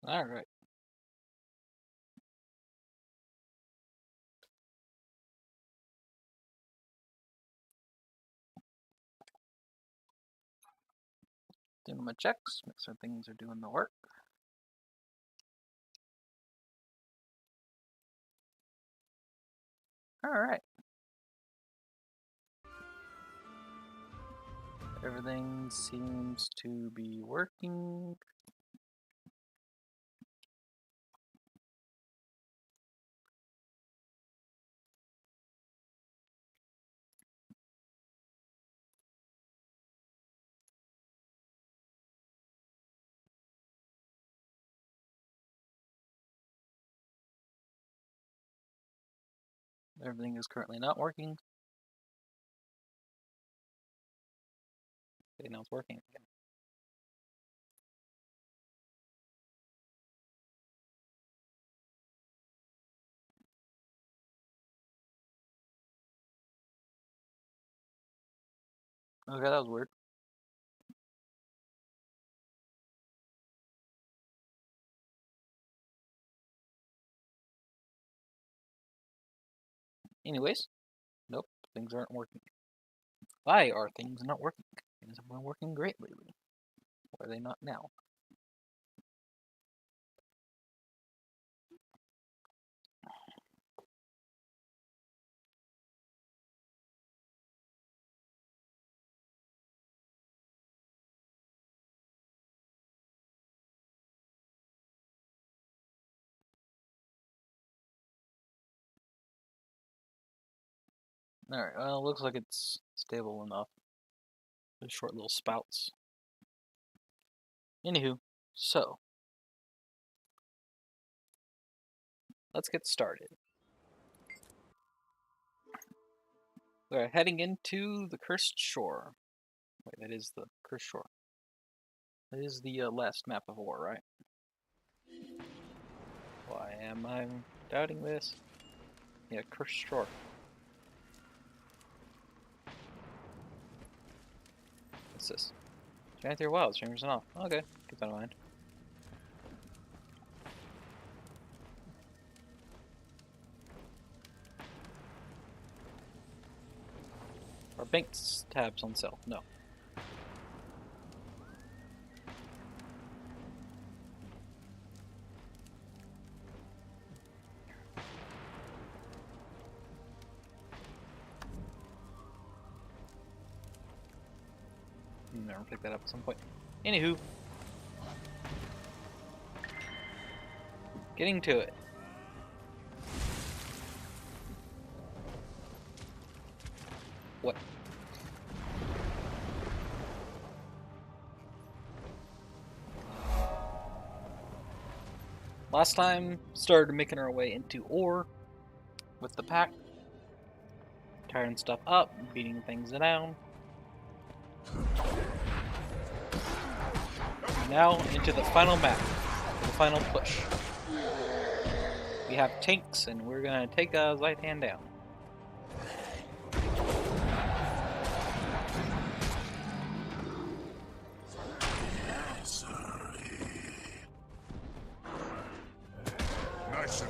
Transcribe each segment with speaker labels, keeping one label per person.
Speaker 1: All right. Doing my checks, make sure things are doing the work. All right. Everything seems to be working. Everything is currently not working. Okay, now it's working again. Okay, that was weird. Anyways, nope, things aren't working. Why are things not working? Things have been working great lately. Why are they not now? Alright, well, it looks like it's stable enough. There's short little spouts. Anywho, so let's get started. We're heading into the Cursed Shore. Wait, that is the Cursed Shore. That is the last map of war, right? Why am I doubting this? Yeah, Cursed Shore. What's this? Giant Theory Wild, streamers off. Okay, keep that in mind. Are Banks tabs on sale? No. Never pick that up at some point. Anywho, getting to it. What? Last time, started making our way into ore with the pack, tearing stuff up, beating things down. Now into the final map, the final push. We have tanks, and we're gonna take Zaitan down.
Speaker 2: Nice.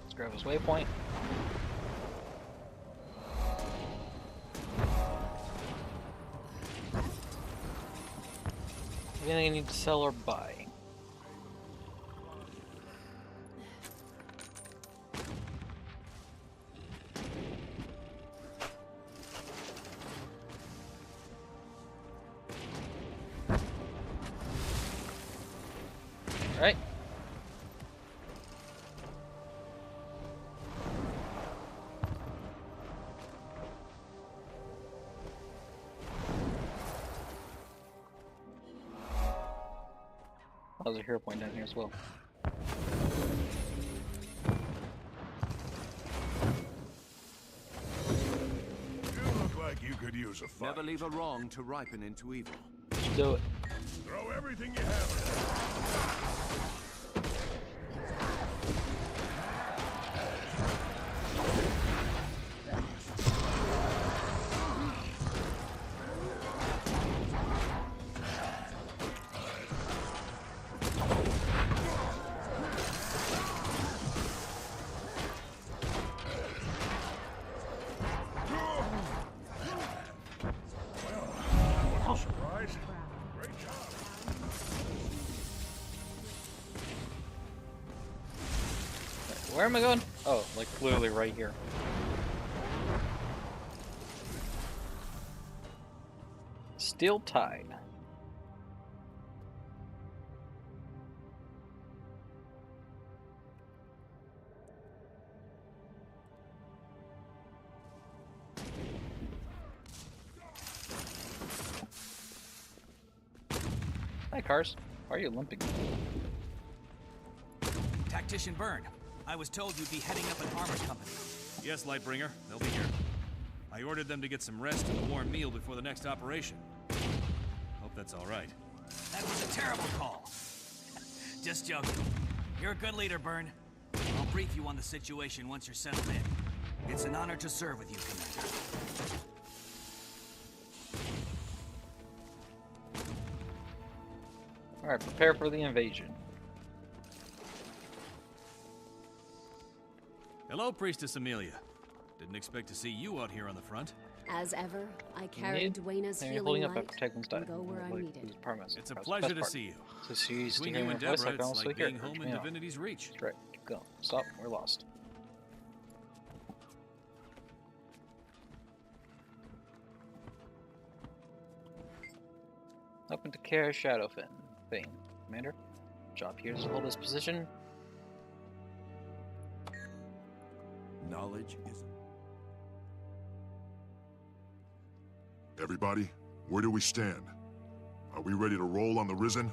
Speaker 1: Let's grab his waypoint. Anything I need to sell or buy? Alright. Oh, there's a hero point down here as well.
Speaker 2: You look like you could use a fight.
Speaker 3: Never leave a wrong to ripen into evil.
Speaker 1: Let's do it.
Speaker 2: Throw everything you have. Surprise. Great job.
Speaker 1: Where am I going? Oh, like literally right here. Steel Tide. Hi, Cars. Why are you limping?
Speaker 4: Tactician Byrne, I was told you'd be heading up an armor company.
Speaker 5: Yes, Lightbringer, they'll be here. I ordered them to get some rest and a warm meal before the next operation. Hope that's all right.
Speaker 4: That was a terrible call. Just joking. You're a good leader, Byrne. I'll brief you on the situation once you're settled in. It's an honor to serve with you, Commander.
Speaker 1: Alright, prepare for the invasion.
Speaker 5: Hello, Priestess Amelia. Didn't expect to see you out here on the front.
Speaker 6: As ever, I carry Dwayna's
Speaker 1: You're
Speaker 6: healing
Speaker 1: holding up
Speaker 6: light
Speaker 1: a protect's
Speaker 6: and go where I'm needed.
Speaker 5: It's a pleasure to see you.
Speaker 1: So she's
Speaker 5: Between
Speaker 1: hearing
Speaker 5: you
Speaker 1: her
Speaker 5: and
Speaker 1: voice, I
Speaker 5: Deborah,
Speaker 1: can
Speaker 5: it's
Speaker 1: also
Speaker 5: like
Speaker 1: hear
Speaker 5: being
Speaker 1: her.
Speaker 5: home
Speaker 1: Turn
Speaker 5: in
Speaker 1: me off.
Speaker 5: Divinity's reach.
Speaker 1: That's right, keep going. Stop, we're lost. Open to Care Shadowfen. Thing. Commander, job here is to hold this position.
Speaker 3: Knowledge is
Speaker 2: Everybody, where do we stand? Are we ready to roll on the Risen?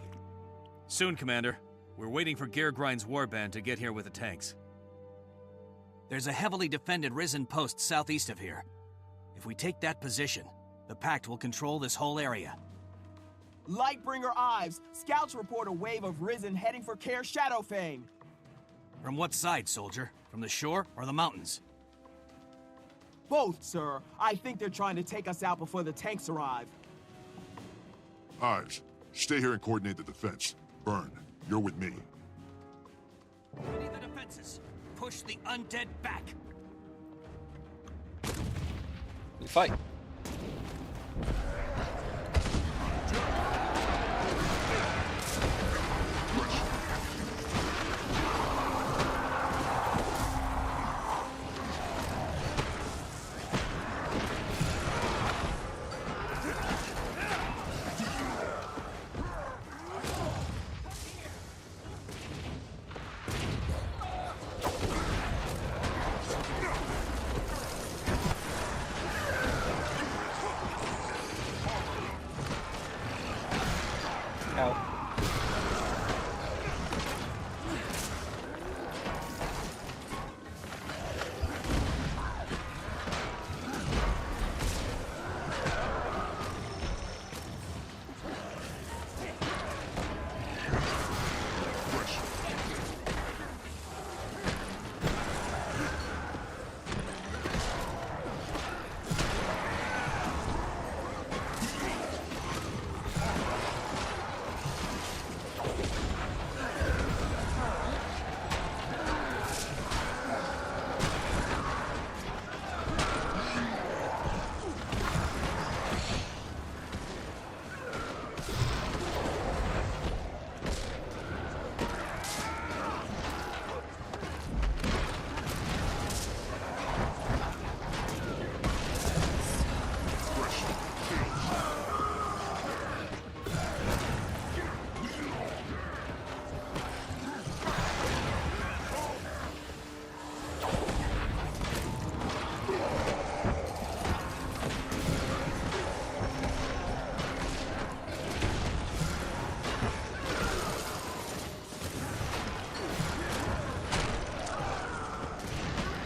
Speaker 5: Soon, Commander. We're waiting for Geargrind's warband to get here with the tanks.
Speaker 4: There's a heavily defended Risen post southeast of here. If we take that position, the Pact will control this whole area.
Speaker 7: Lightbringer Ives, scouts report a wave of Risen heading for Care Shadowfane.
Speaker 4: From what side, soldier? From the shore or the mountains?
Speaker 7: Both, sir. I think they're trying to take us out before the tanks arrive.
Speaker 2: Ives, stay here and coordinate the defense. Byrne, you're with me.
Speaker 4: Ready the defenses. Push the undead back.
Speaker 1: We fight.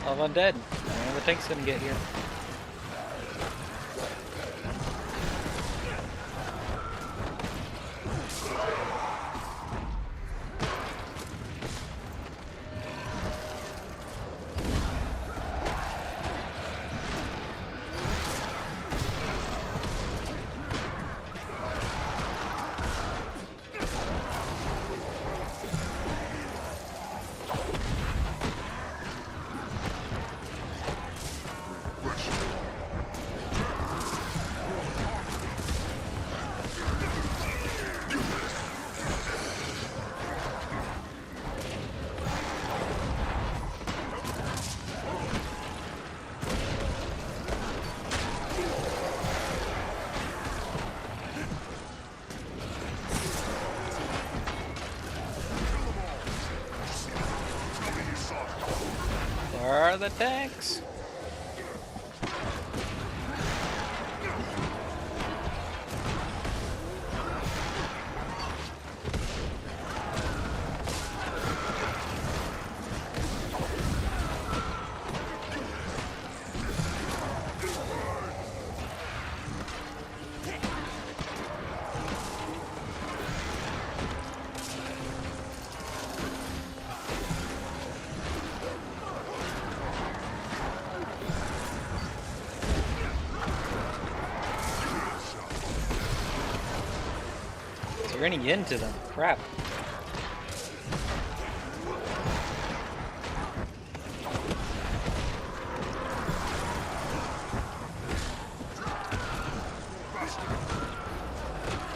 Speaker 1: of undead. And the tank's gonna get here. Where are the tanks? We're running into them. Crap.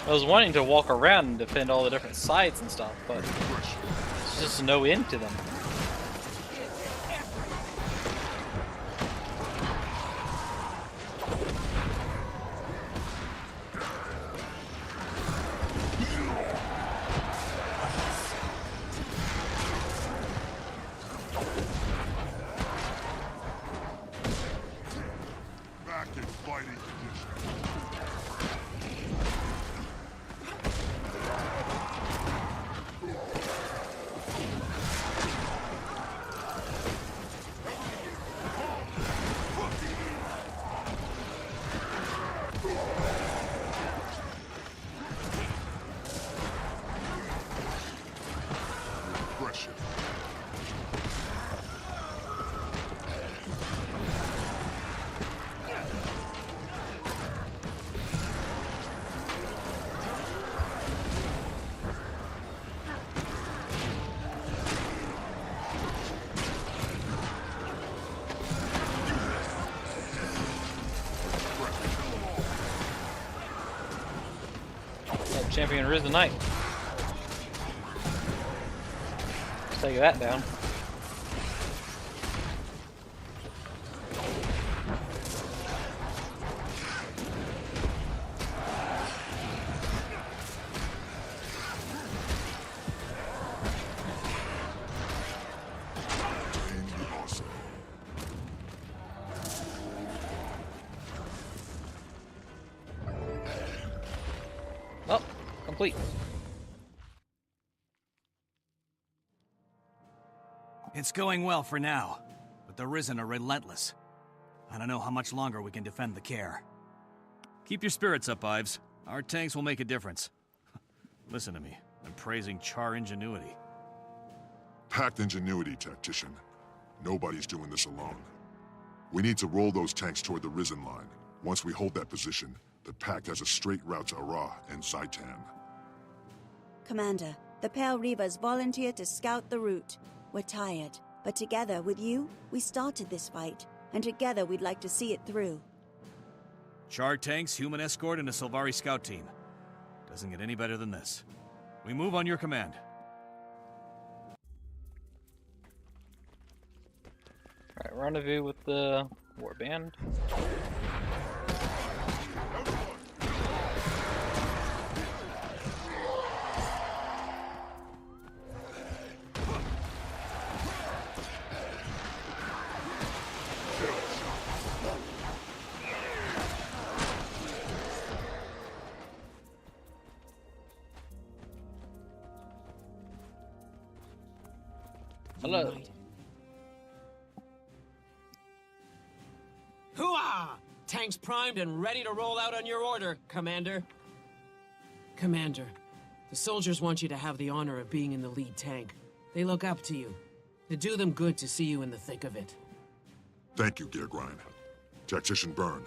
Speaker 1: I was wanting to walk around and defend all the different sides and stuff, but there's just no end to them.
Speaker 2: Back in fighting condition. Refreshing.
Speaker 1: Oh, Champion Risen Knight. Let's take that down.
Speaker 2: Awesome.
Speaker 1: Oh, complete.
Speaker 4: It's going well for now, but the Risen are relentless. I don't know how much longer we can defend the Care.
Speaker 5: Keep your spirits up, Ives. Our tanks will make a difference. Listen to me. I'm praising Char ingenuity.
Speaker 2: Packed ingenuity, tactician. Nobody's doing this alone. We need to roll those tanks toward the Risen line. Once we hold that position, the Pact has a straight route to Arah and Zaitan.
Speaker 8: Commander, the Pale Reavers volunteered to scout the route. We're tired, but together with you, we started this fight, and together we'd like to see it through.
Speaker 5: Char tanks, human escort, and a Sylvari scout team. Doesn't get any better than this. We move on your command.
Speaker 1: Alright, rendezvous with the warband. Hello.
Speaker 7: United.
Speaker 9: Tanks primed and ready to roll out on your order, Commander. Commander, the soldiers want you to have the honor of being in the lead tank. They look up to you. It'd do them good to see you in the thick of it.
Speaker 2: Thank you, Geargrind. Tactician Byrne,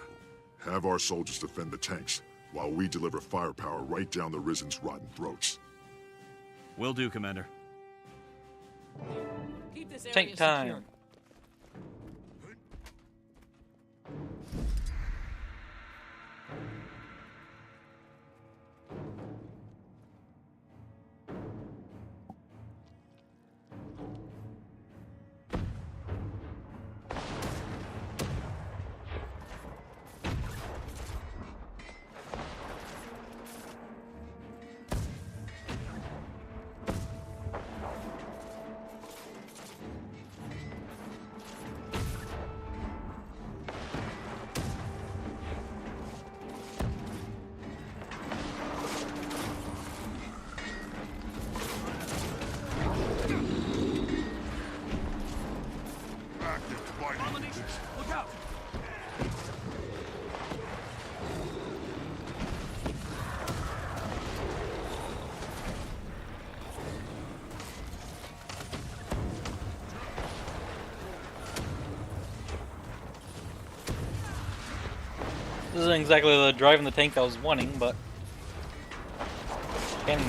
Speaker 2: have our soldiers defend the tanks while we deliver firepower right down the Risen's rotten throats.
Speaker 5: Will do, Commander.
Speaker 9: Keep this area
Speaker 1: Tank time.
Speaker 9: secure.
Speaker 5: Look out!
Speaker 1: This isn't exactly the driving the tank I was wanting, but can.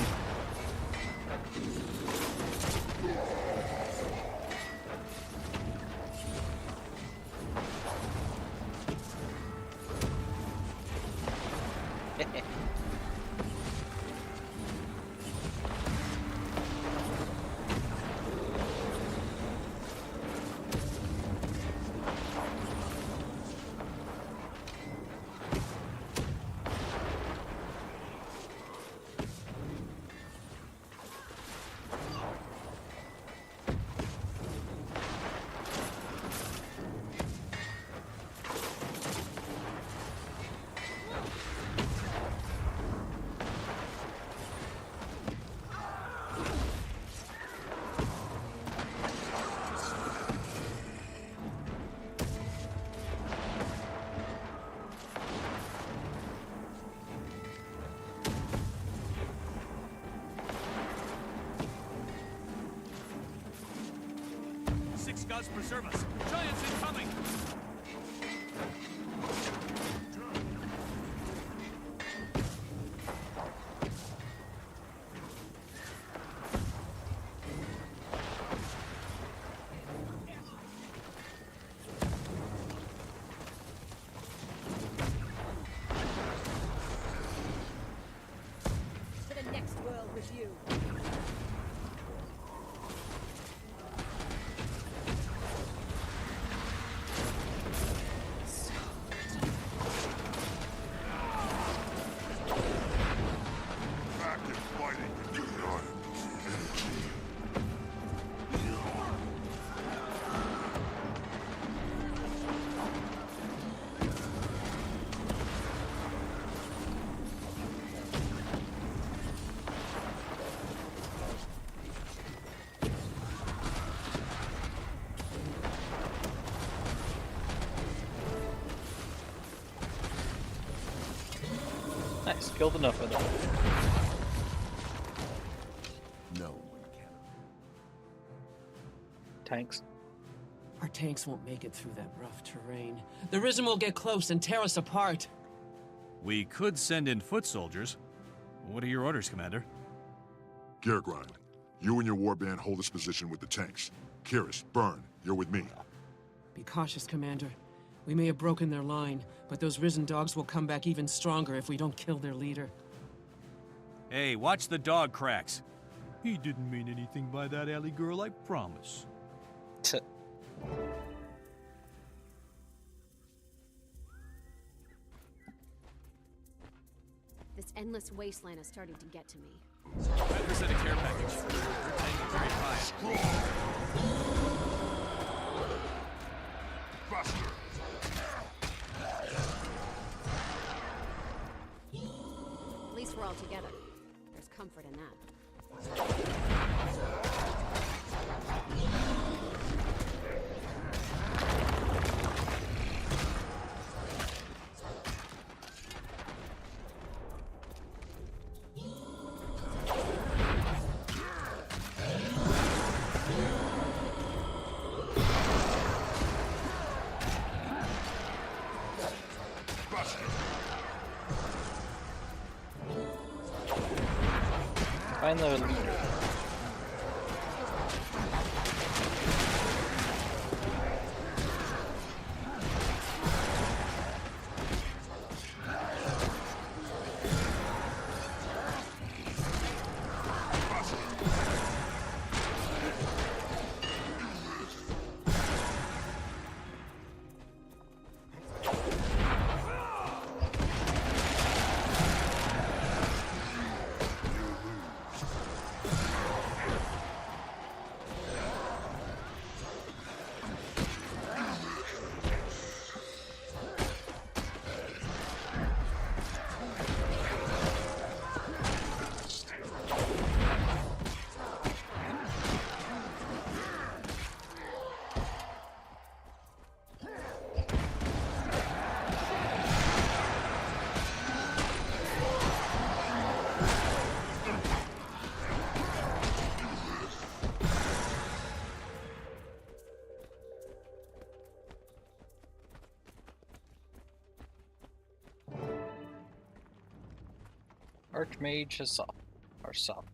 Speaker 5: Six gods preserve us. Giants incoming!
Speaker 6: To the next world with you.
Speaker 2: Active fighting can do none.
Speaker 1: Nice, killed enough of them.
Speaker 3: No one can.
Speaker 1: Tanks.
Speaker 9: Our tanks won't make it through that rough terrain. The Risen will get close and tear us apart.
Speaker 5: We could send in foot soldiers. What are your orders, Commander?
Speaker 2: Geargrind, you and your warband hold this position with the tanks. Kiris, Byrne, you're with me.
Speaker 9: Be cautious, Commander. We may have broken their line, but those Risen dogs will come back even stronger if we don't kill their leader.
Speaker 5: Hey, watch the dog cracks.
Speaker 10: He didn't mean anything by that, alley girl, I promise.
Speaker 6: This endless wasteland is starting to get to me.
Speaker 5: Better send a care package. Your tank is very high.
Speaker 2: Faster!
Speaker 6: At least we're all together. There's comfort in that.
Speaker 1: Find the leader. Archmage Hasaf. Or Saf.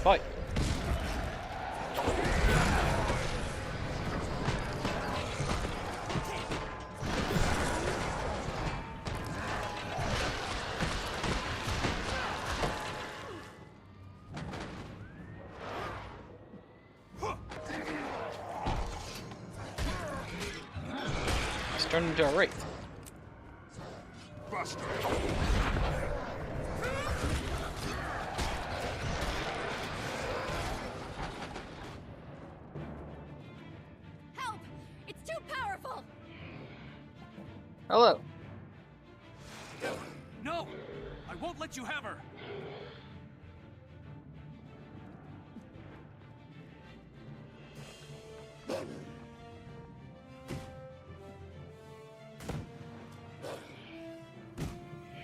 Speaker 1: Fight! Turned into a wraith.
Speaker 2: Buster.
Speaker 6: Help! It's too powerful!
Speaker 1: Hello.
Speaker 5: No! I won't let you have her!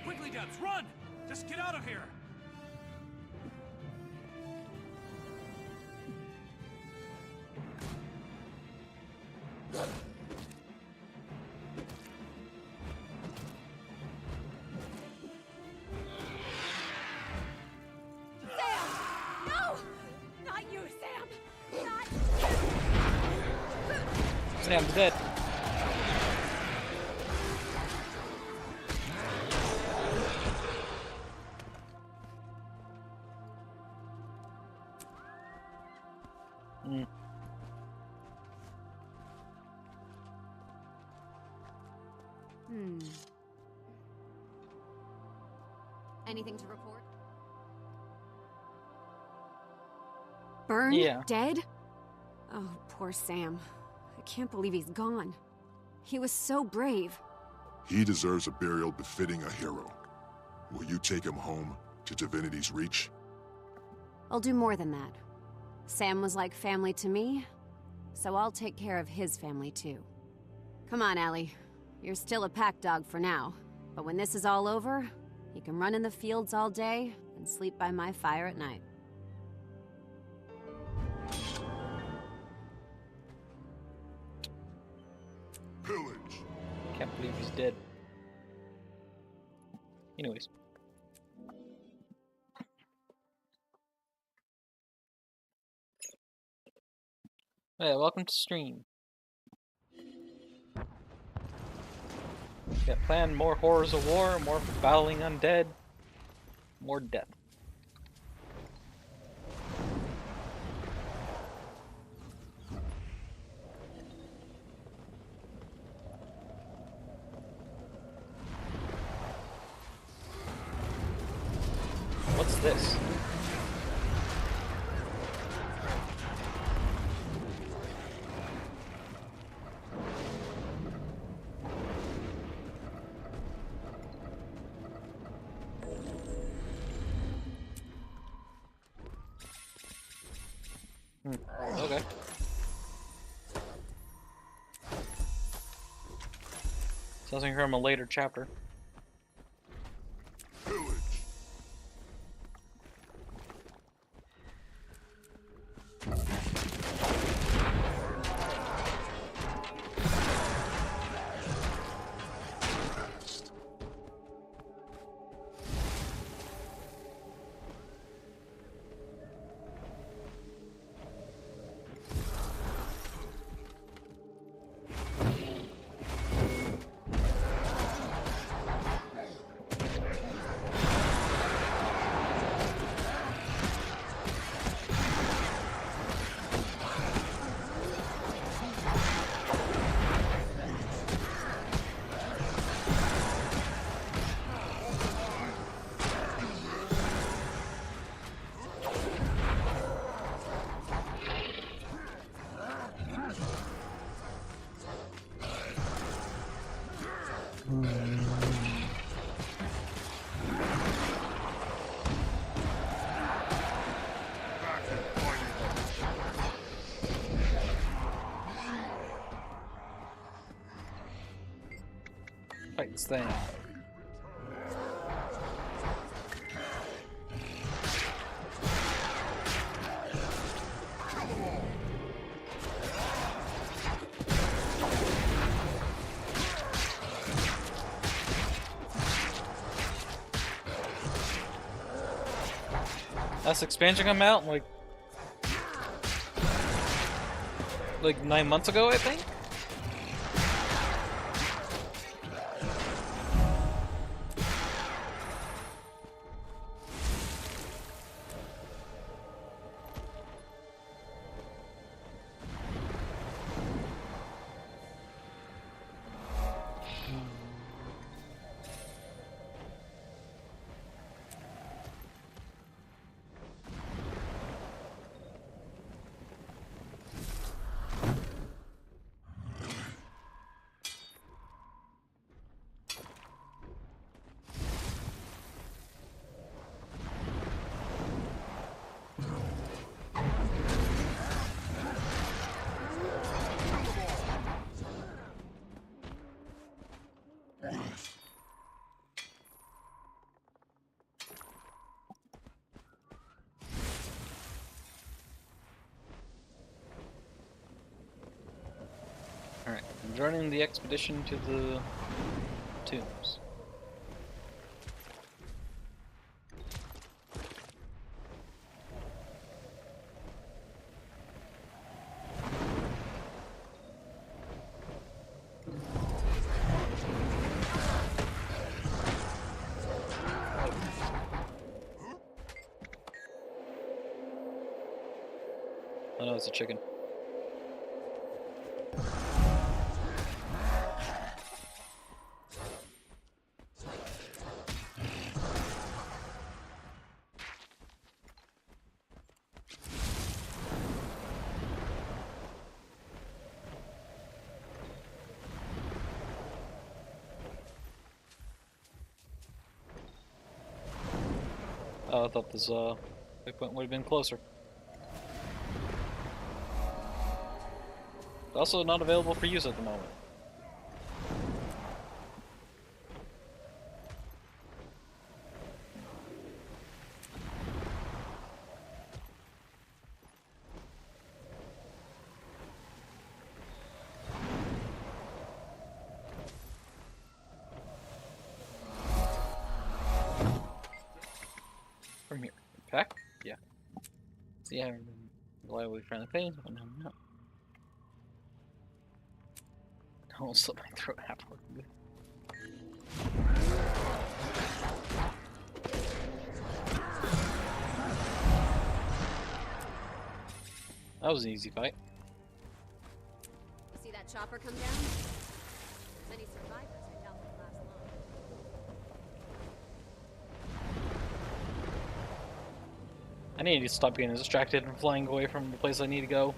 Speaker 5: Quickly, Debs, run! Just get out of here!
Speaker 6: Sam! No! Not you, Sam! Not...
Speaker 1: Sam's dead.
Speaker 6: Anything to report? Byrne?
Speaker 1: Yeah.
Speaker 6: Dead? Oh, poor Sam. I can't believe he's gone. He was so brave.
Speaker 2: He deserves a burial befitting a hero. Will you take him home to Divinity's Reach?
Speaker 6: I'll do more than that. Sam was like family to me, so I'll take care of his family too. Come on, Allie. You're still a pack dog for now, but when this is all over, you can run in the fields all day and sleep by my fire at night.
Speaker 2: Pillage!
Speaker 1: Can't believe he's dead. Anyways. Yeah, welcome to stream. Got planned more horrors of war, more battling undead, more death. What's this? Okay. Sounds like from a later chapter.
Speaker 2: Pillage!
Speaker 1: this thing. Last expansion come out like 9 months ago, I think. Alright, I'm joining the expedition to the tombs. Oh no, it's a chicken. Oh, I thought this waypoint would have been closer. Also not available for use at the moment. From here. Pack? Yeah. So yeah, reliably friendly pain. Oh, no. I almost slit my throat halfway. That was an easy fight.
Speaker 6: See that chopper come down? If any survivors, I doubt they'll last long.
Speaker 1: I need to stop getting distracted and flying away from the place I need to go.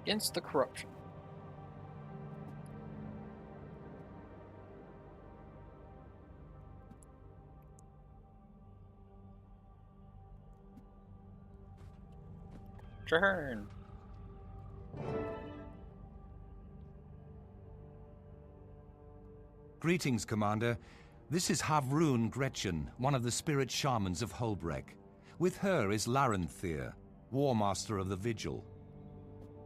Speaker 1: Against the corruption. Turn.
Speaker 11: Greetings, Commander. This is Havrun Gretchen, one of the spirit shamans of Holbrek. With her is Larenthir, War Master of the Vigil.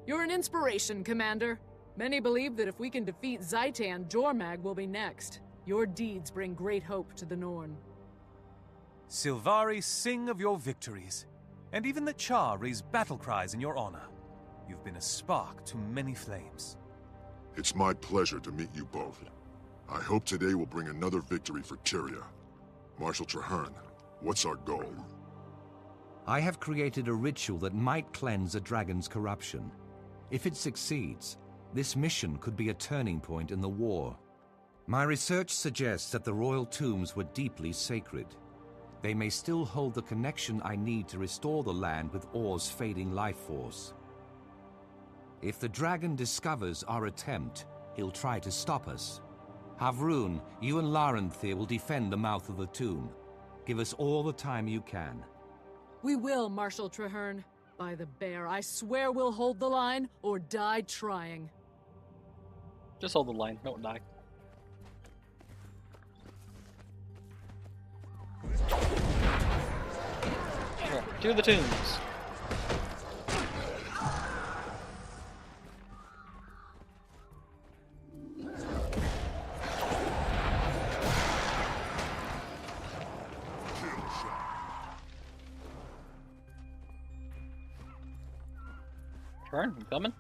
Speaker 12: You're an inspiration, Commander. Many believe that if we can defeat Zhaitan, Jormag will be next. Your deeds bring great hope to the Norn.
Speaker 13: Sylvari sing of your victories, and even the Char raise battle cries in your honor. You've been a spark to many flames.
Speaker 2: It's my pleasure to meet you both. I hope today will bring another victory for Tyria. Marshal Trahearne, what's our goal?
Speaker 11: I have created a ritual that might cleanse a dragon's corruption. If it succeeds, this mission could be a turning point in the war. My research suggests that the royal tombs were deeply sacred. They may still hold the connection I need to restore the land with Or's fading life force. If the dragon discovers our attempt, he'll try to stop us. Havrun, you and Larenthir will defend the mouth of the tomb. Give us all the time you can.
Speaker 12: We will, Marshal Traherne. By the bear, I swear we'll hold the line or die trying.
Speaker 1: Just hold the line, don't die. Alright, to the tombs. Turn, I'm coming.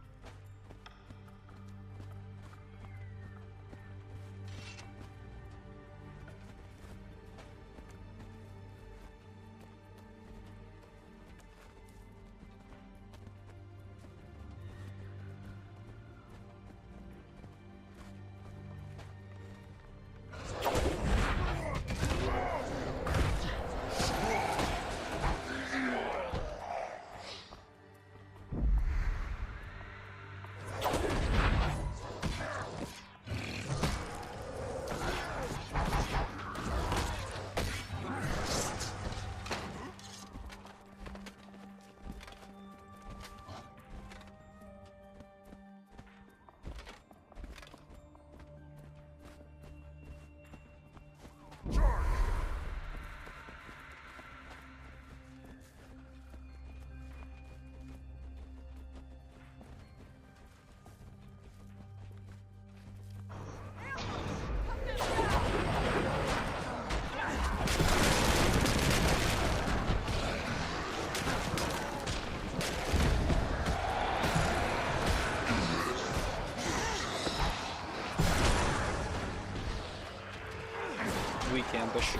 Speaker 1: Weak ambush.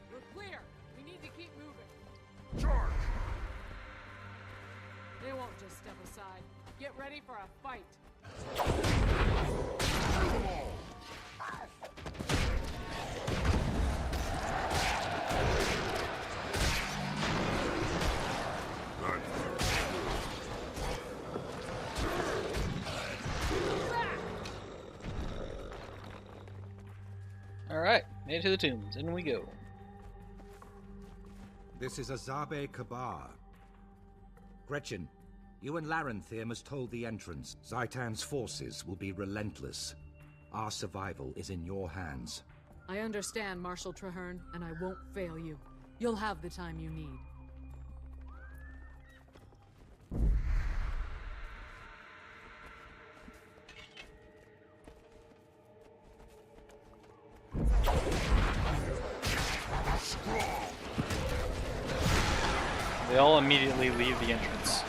Speaker 12: We're clear. We need to keep moving. Charge! They won't just step aside. Get ready for a fight.
Speaker 1: Alright, made it to the tombs. In we go.
Speaker 11: This is Azabe Kabar. Gretchen, you and Larenthir must hold the entrance. Zaitan's forces will be relentless. Our survival is in your hands.
Speaker 12: I understand, Marshal Traherne, and I won't fail you. You'll have the time you need.
Speaker 1: They all immediately leave the entrance.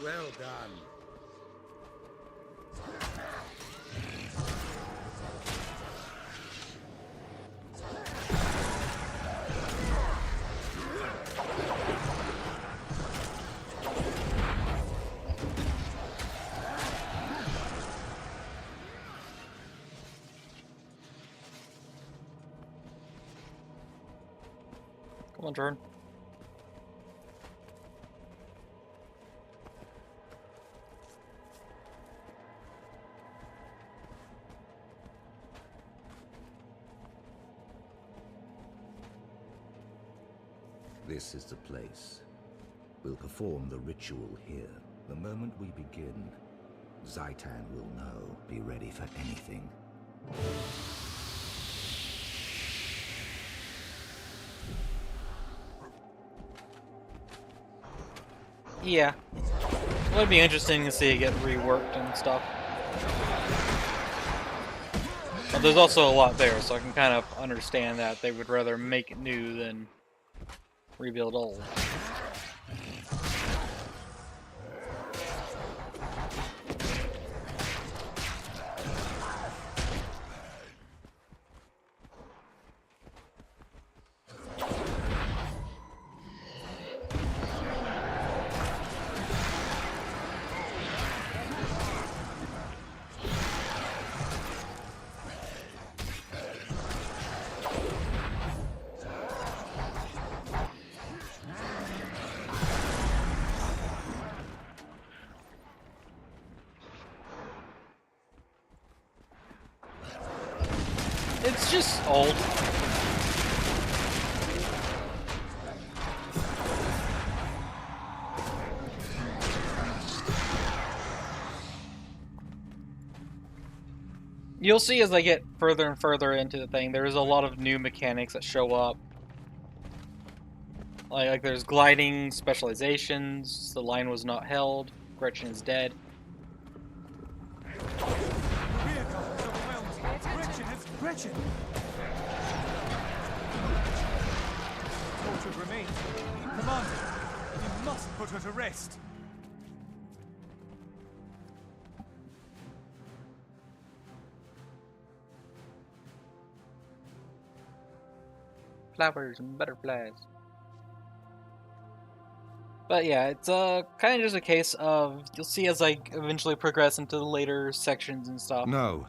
Speaker 11: Well done.
Speaker 1: Come on, Jordan.
Speaker 11: This is the place. We'll perform the ritual here. The moment we begin, Zaitan will know. Be ready for anything.
Speaker 1: Yeah. It would be interesting to see it get reworked and stuff. But there's also a lot there, so I can kind of understand that they would rather make it new than rebuild old. It's just old. You'll see as I get further and further into the thing, there's a lot of new mechanics that show up. Like there's gliding, specializations, the line was not held, Gretchen is dead.
Speaker 13: Gretchen! Tortured remains. Commander, you must put her to rest.
Speaker 1: Flowers and butterflies. But yeah, it's kind of just a case of, you'll see as I eventually progress into the later sections and stuff.
Speaker 11: No.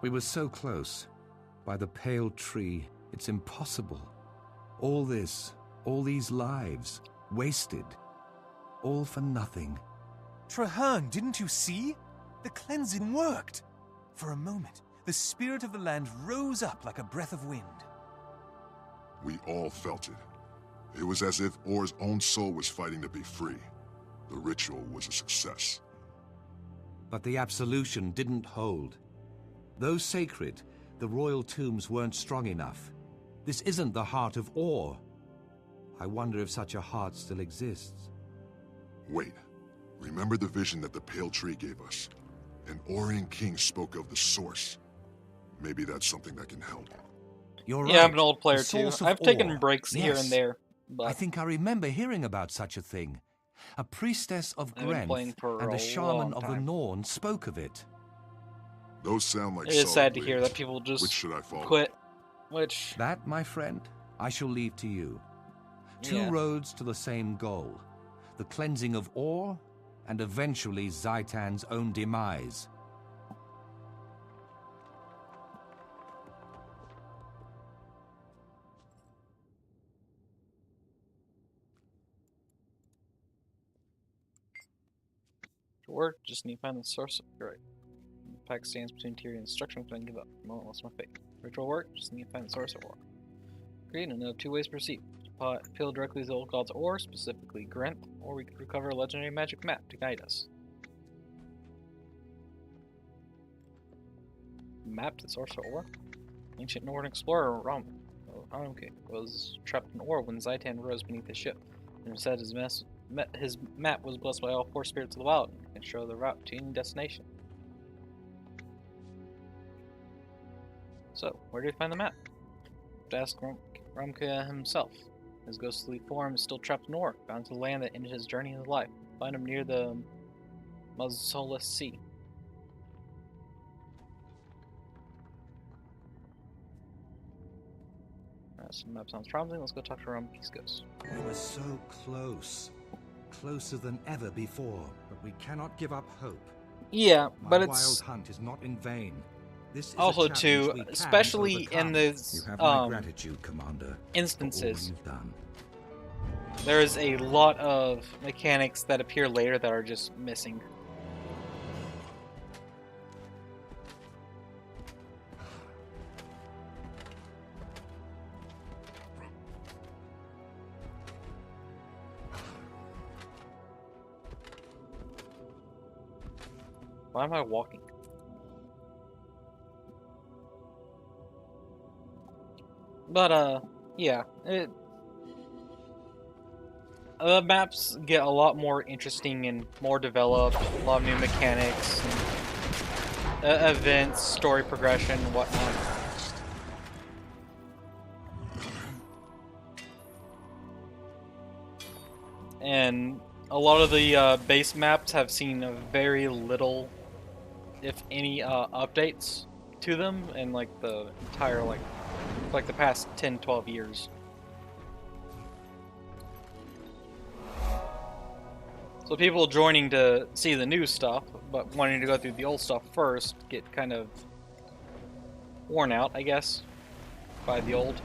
Speaker 11: We were so close. By the pale tree, it's impossible. All this, all these lives, wasted. All for nothing.
Speaker 13: Trahearne, didn't you see? The cleansing worked. For a moment, the spirit of the land rose up like a breath of wind.
Speaker 2: We all felt it. It was as if Orr's own soul was fighting to be free. The ritual was a success.
Speaker 11: But the absolution didn't hold. Though sacred, the royal tombs weren't strong enough. This isn't the heart of Orr. I wonder if such a heart still exists.
Speaker 2: Wait. Remember the vision that the Pale Tree gave us? An Orrian king spoke of the source. Maybe that's something that can help.
Speaker 11: You're
Speaker 1: yeah,
Speaker 11: right.
Speaker 1: I'm an old player too. I've taken breaks here and there. But
Speaker 11: I think I remember hearing about such a thing. A priestess of Grenth and a shaman of the Norn spoke of it.
Speaker 2: Those sound like
Speaker 1: it is sad to hear
Speaker 2: leads.
Speaker 1: that people just
Speaker 2: Which should I follow?
Speaker 1: quit. Which
Speaker 11: that, my friend, I shall leave to you. Two roads to the same goal: the cleansing of Orr, and eventually Zaitan's own demise.
Speaker 1: to work, just need to find the source. Right. The pack stands between Tyrion and destruction. Don't give up. The moment lost my faith. Ritual work, just need to find the source of Orr. Agreed, and know two ways to proceed. Appeal directly to the old god's Orr, specifically Grenth, or we could recover a legendary magic map to guide us. Map to the source of Orr? Ancient Northern explorer Ramke was trapped in Orr when Zaitan rose beneath his ship, and said his map was blessed by all four spirits of the wild and can show the route to any destination. So, where do we find the map? To ask Ramke himself. His ghostly form is still trapped in Orr, bound to the land that ended his journey in life. Find him near the Mazzola Sea. So the map sounds promising. Let's go talk to Ramke's ghost.
Speaker 11: We were so close. Closer than ever before, but we cannot give up hope.
Speaker 1: Yeah, but
Speaker 11: My
Speaker 1: it's
Speaker 11: wild hunt is not in vain. This is
Speaker 1: also
Speaker 11: a
Speaker 1: too,
Speaker 11: we can
Speaker 1: especially
Speaker 11: overcome.
Speaker 1: in this
Speaker 11: You have my gratitude, Commander,
Speaker 1: instances.
Speaker 11: for all you've done.
Speaker 1: There is a lot of mechanics that appear later that are just missing. Why am I walking? But, yeah. The maps get a lot more interesting and more developed, a lot of new mechanics, and, events, story progression, and whatnot. And a lot of the base maps have seen very little, if any, updates to them in like the entire like the past 10-12 years. So people joining to see the new stuff, but wanting to go through the old stuff first, get kind of worn out, I guess, by the old.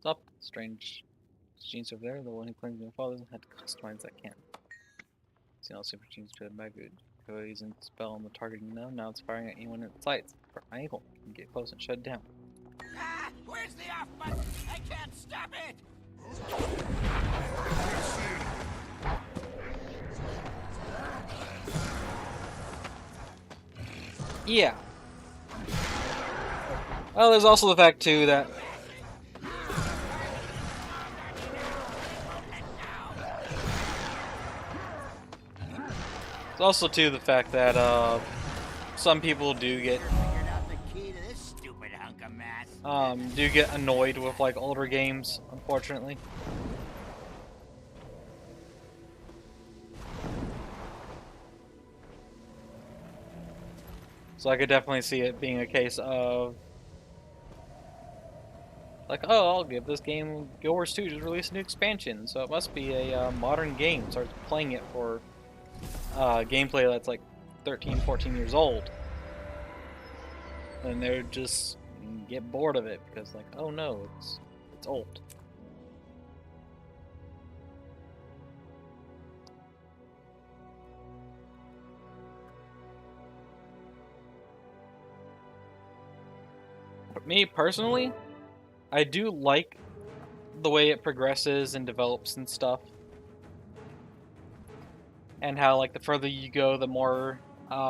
Speaker 1: Up, strange genes over there. The one who claims my father had to customize that can. See all super genes to the maggood. Go using spell on the target now it's firing at anyone in its sights. For my evil, you can get close and shut it down.
Speaker 4: Ah! Where's the off button? I can't stop it!
Speaker 1: Yeah. Well, there's also the fact too that it's also too the fact that some people do get annoyed with like older games, unfortunately. So I could definitely see it being a case of like, oh, I'll give this game Guild Wars 2 just released a new expansion, so it must be a modern game. Starts playing it for gameplay that's like 13, 14 years old. And they're just get bored of it because like, oh no, it's old. But me personally, I do like the way it progresses and develops and stuff. And how, like, the further you go, the more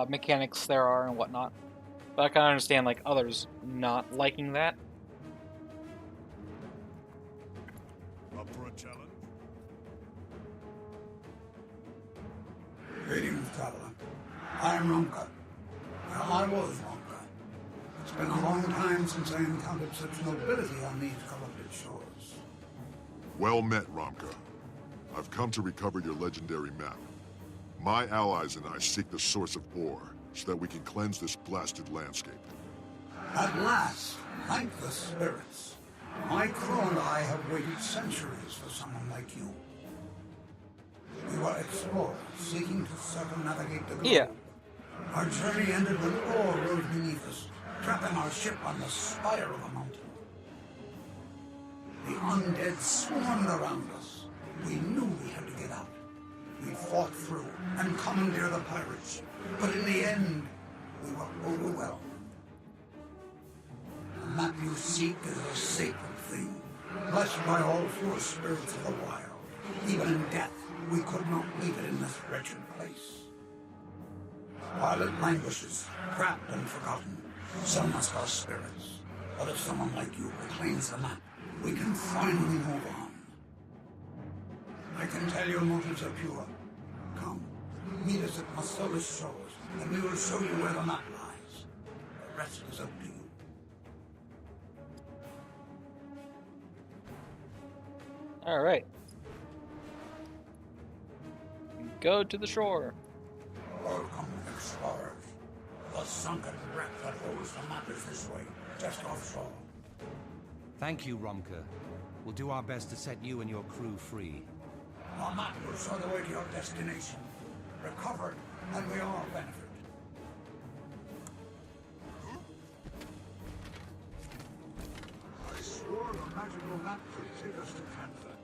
Speaker 1: mechanics there are and whatnot. But I can understand, like, others not liking that.
Speaker 2: Up for a challenge?
Speaker 14: Greetings, traveler. I'm Ronka. Well, I was Ronka. It's been a long time since I encountered such nobility on these corrupted shores.
Speaker 2: Well met, Ramka. I've come to recover your legendary map. My allies and I seek the source of ore, so that we can cleanse this blasted landscape.
Speaker 14: At last, thank the spirits. My crew and I have waited centuries for someone like you. We were explorers, seeking to circumnavigate the globe.
Speaker 1: Yeah.
Speaker 14: Our journey ended when ore rose beneath us, trapping our ship on the spire of a mountain. The undead swarmed around us. We knew we had to get out. We fought through and commandeered the pirates, but in the end, we were overwhelmed. The map you seek is a sacred thing, blessed by all four spirits of the wild. Even in death, we could not leave it in this wretched place. While it languishes, trapped and forgotten, so must our spirits. But if someone like you reclaims the map, we can finally move on. I can tell your motives are pure. Come, meet us at Masolis Shores, and we will show you where the map lies. The rest is up to you.
Speaker 1: Alright. Go to the shore.
Speaker 14: Welcome, explorer. The sunken wreck that holds the map is this way, just offshore.
Speaker 11: Thank you, Romka. We'll do our best to set you and your crew free.
Speaker 14: Our map will show the way to your destination. Recovered, and we all benefit. I swore the magical map could take us to Panther,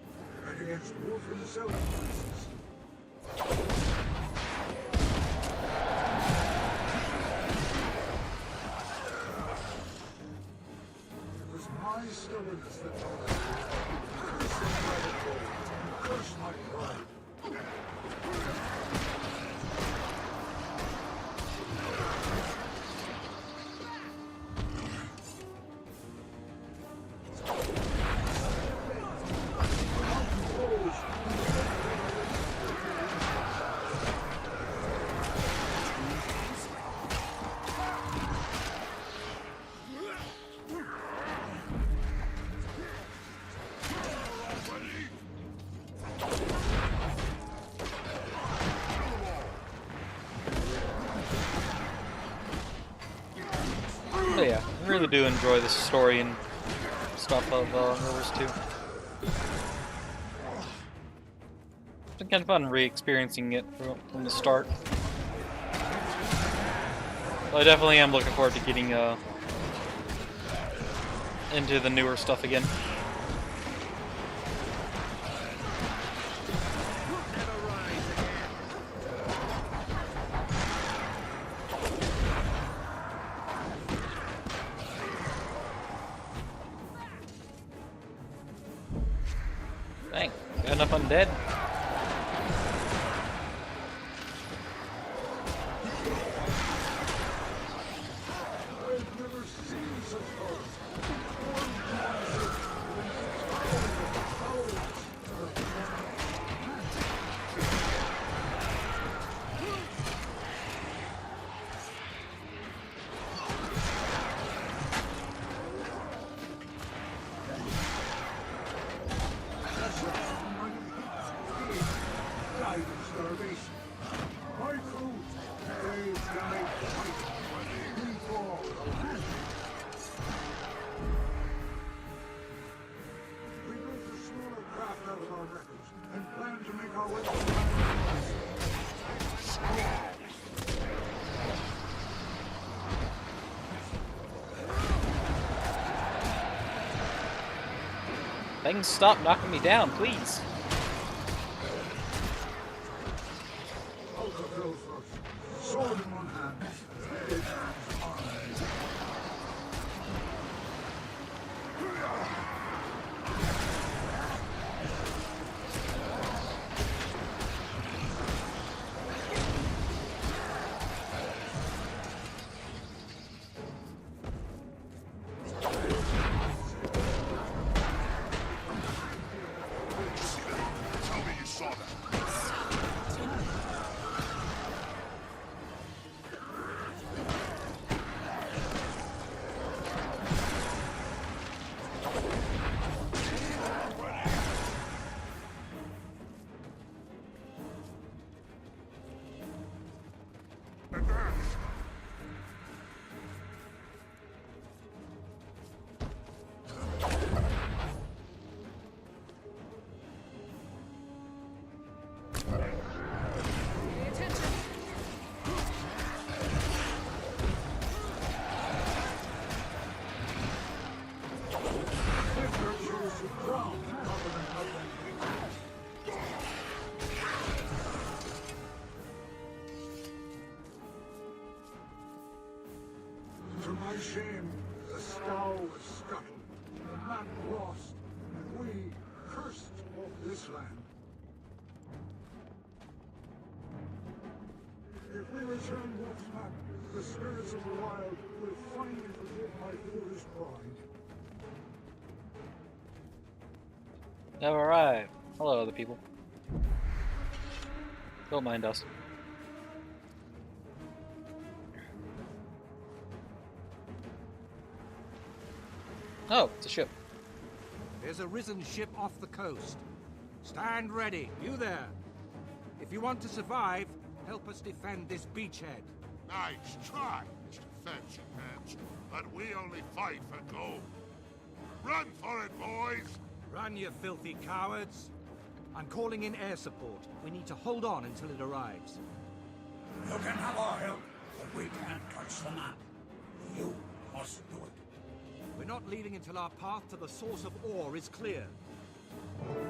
Speaker 14: right against Wolf himself, for instance. It was my stubbornness that brought us here. Curse the private gold. Curse my pride.
Speaker 1: But yeah, I really do enjoy the story and stuff of Rivers 2. It's been kind of fun re-experiencing it from the start. But I definitely am looking forward to getting into the newer stuff again. Dang, got enough undead? Things stop knocking me down, please.
Speaker 14: Sword in one hand, big man's arm. To my shame, the scow was scuttled, the map lost, and we cursed off this land. If we return Wolf's map, the spirits of the wild will finally forgive my foolish pride.
Speaker 1: Have arrived. Hello, other people. Don't mind us. Oh, it's a ship.
Speaker 11: There's a risen ship off the coast. Stand ready, you there. If you want to survive, help us defend this beachhead.
Speaker 2: Nice try, Mr. Fancy Pants, but we only fight for gold. Run for it, boys!
Speaker 15: Run, you filthy cowards! I'm calling in air support. We need to hold on until it arrives.
Speaker 14: You can have our help, but we can't touch the map. You must do it.
Speaker 15: We're not leaving until our path to the source of ore is clear.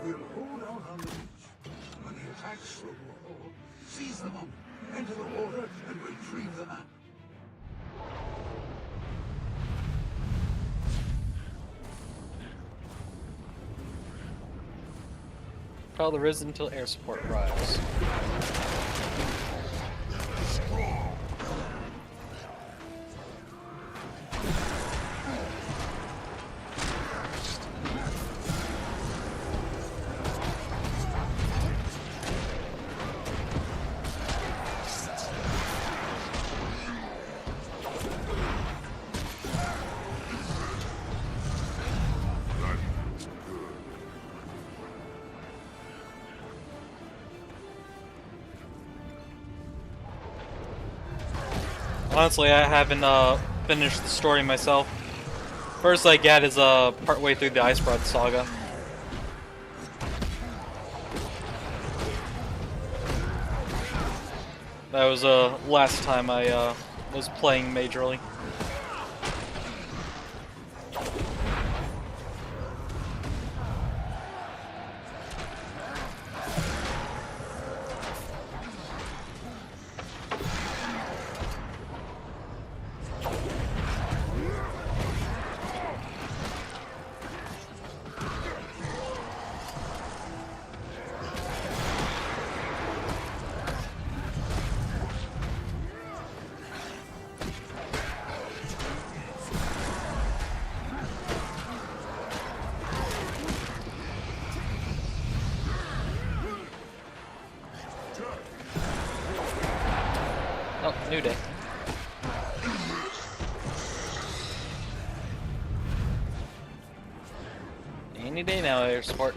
Speaker 14: We'll hold out on the beach. When the attacks roll, seize the moment, enter the water, and retrieve the map.
Speaker 1: Follow the Risen until air support arrives. Honestly, I haven't finished the story myself. First I get is partway through the Iceblood saga. That was last time I was playing majorly. Oh, new day. Any day now, air support.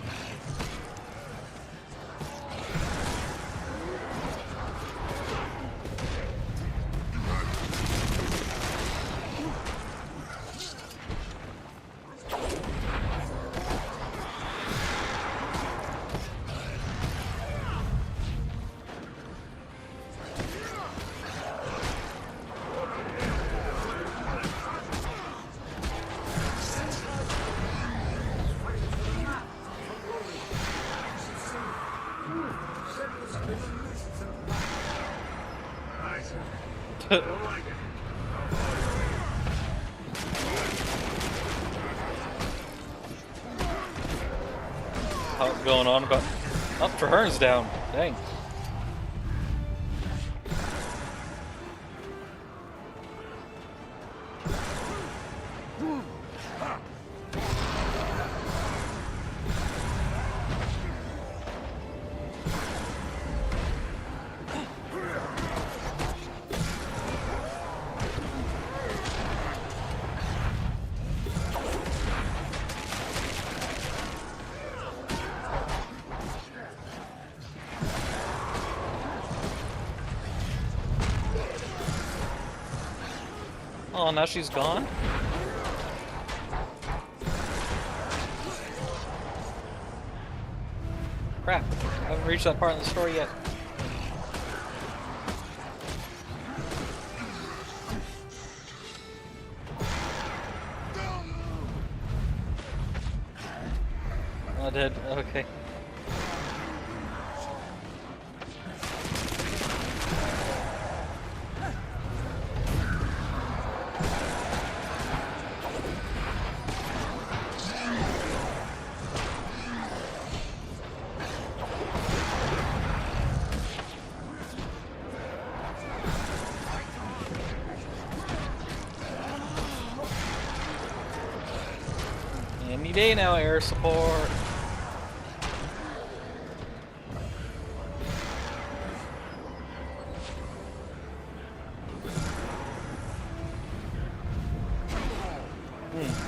Speaker 1: What's going on about? Up for Hearn's down. Dang. Oh, now she's gone? Crap, I haven't reached that part of the story yet. I did, okay. Any day now, air support.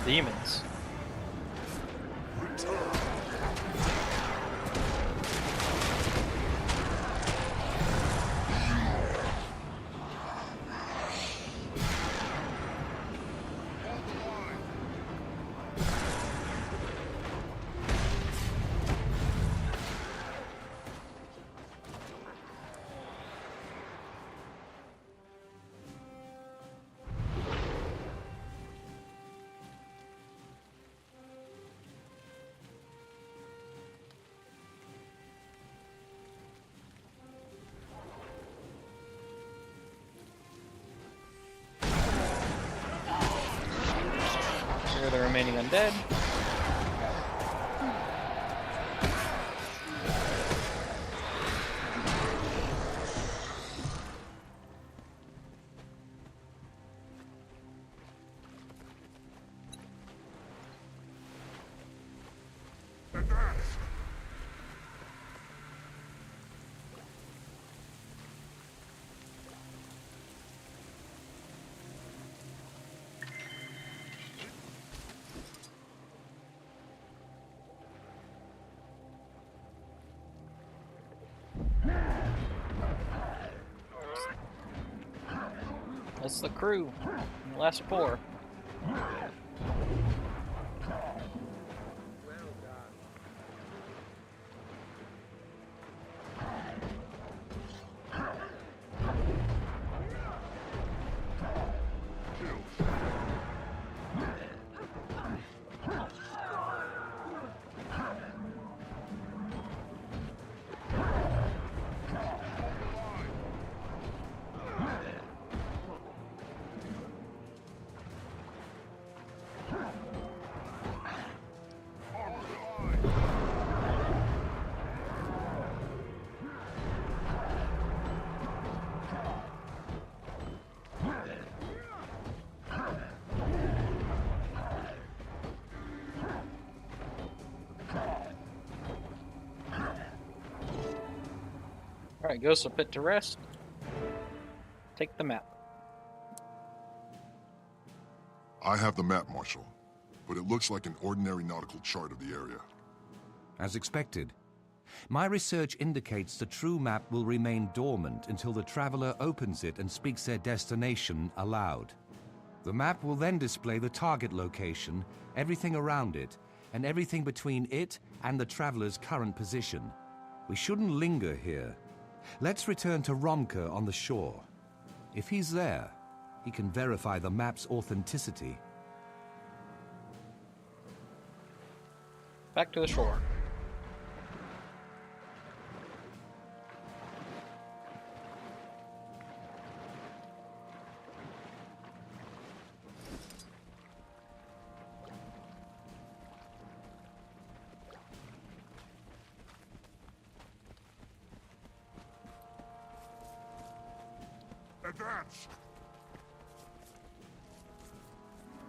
Speaker 1: Demons. remaining undead. That's the crew. The last 4. Alright, Ghost will put to rest. Take the map.
Speaker 2: I have the map, Marshal, but it looks like an ordinary nautical chart of the area.
Speaker 11: As expected. My research indicates the true map will remain dormant until the traveler opens it and speaks their destination aloud. The map will then display the target location, everything around it, and everything between it and the traveler's current position. We shouldn't linger here. Let's return to Romka on the shore. If he's there, he can verify the map's authenticity.
Speaker 1: Back to the shore.
Speaker 2: Advance!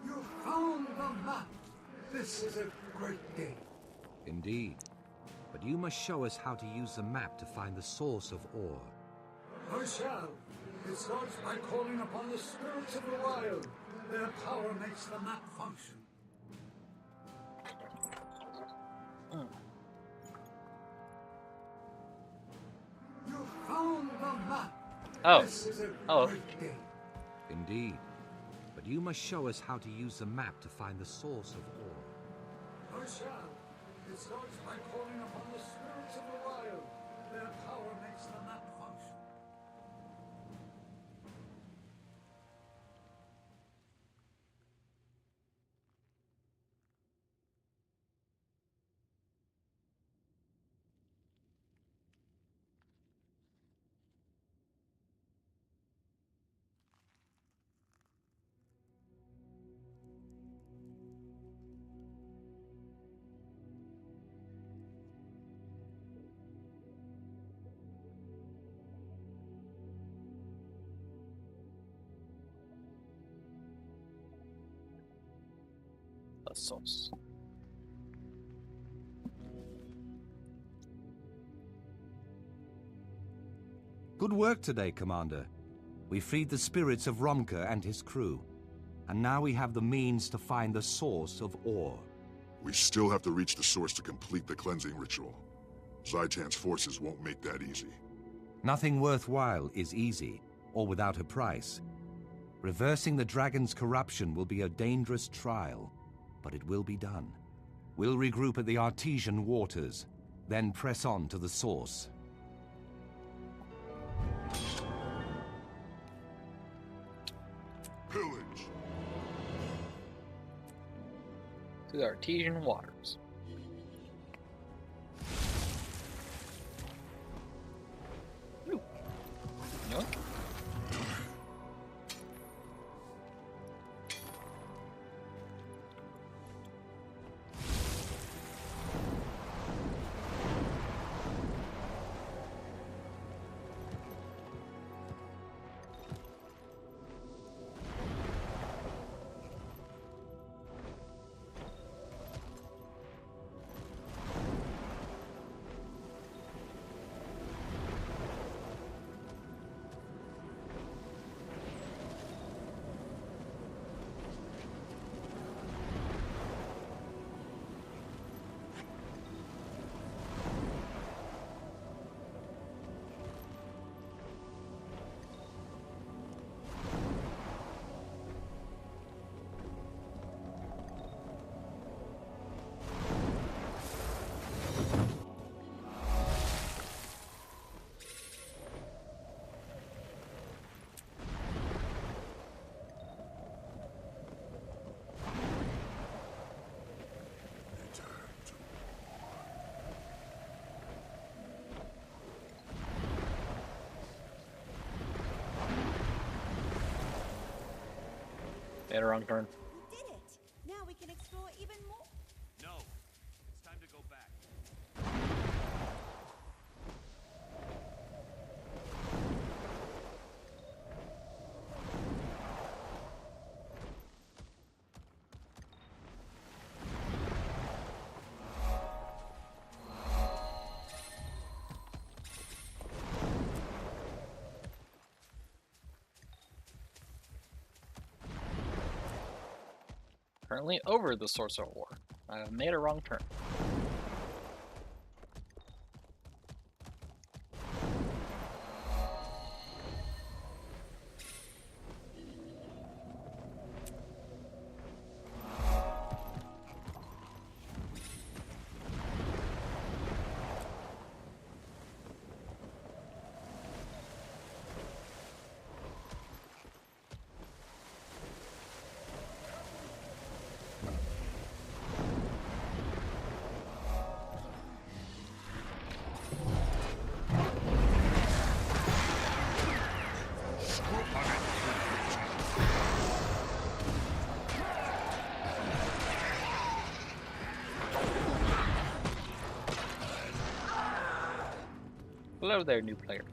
Speaker 14: You found the map. This is a great day.
Speaker 11: Indeed. But you must show us how to use the map to find the source of ore.
Speaker 14: I shall. It starts by calling upon the spirits of the wild. Their power makes the map function. You found the map.
Speaker 1: Oh.
Speaker 14: This is a
Speaker 1: Hello.
Speaker 14: great day.
Speaker 11: Indeed. But you must show us how to use the map to find the source of ore.
Speaker 14: I shall. It starts by calling upon the spirits of the wild. Their power makes the map function.
Speaker 1: The source.
Speaker 11: Good work today, Commander. We freed the spirits of Romka and his crew. And now we have the means to find the source of ore.
Speaker 2: We still have to reach the source to complete the cleansing ritual. Zaitan's forces won't make that easy.
Speaker 11: Nothing worthwhile is easy, or without a price. Reversing the dragon's corruption will be a dangerous trial, but it will be done. We'll regroup at the Artesian waters, then press on to the source.
Speaker 2: Pillage!
Speaker 1: To the Artesian waters. Ooh. Yoink. Made a wrong turn.
Speaker 8: We did it! Now we can explore even more.
Speaker 5: No. It's time to go back.
Speaker 1: Currently over the source of war. I have made a wrong turn. Hello there, new player.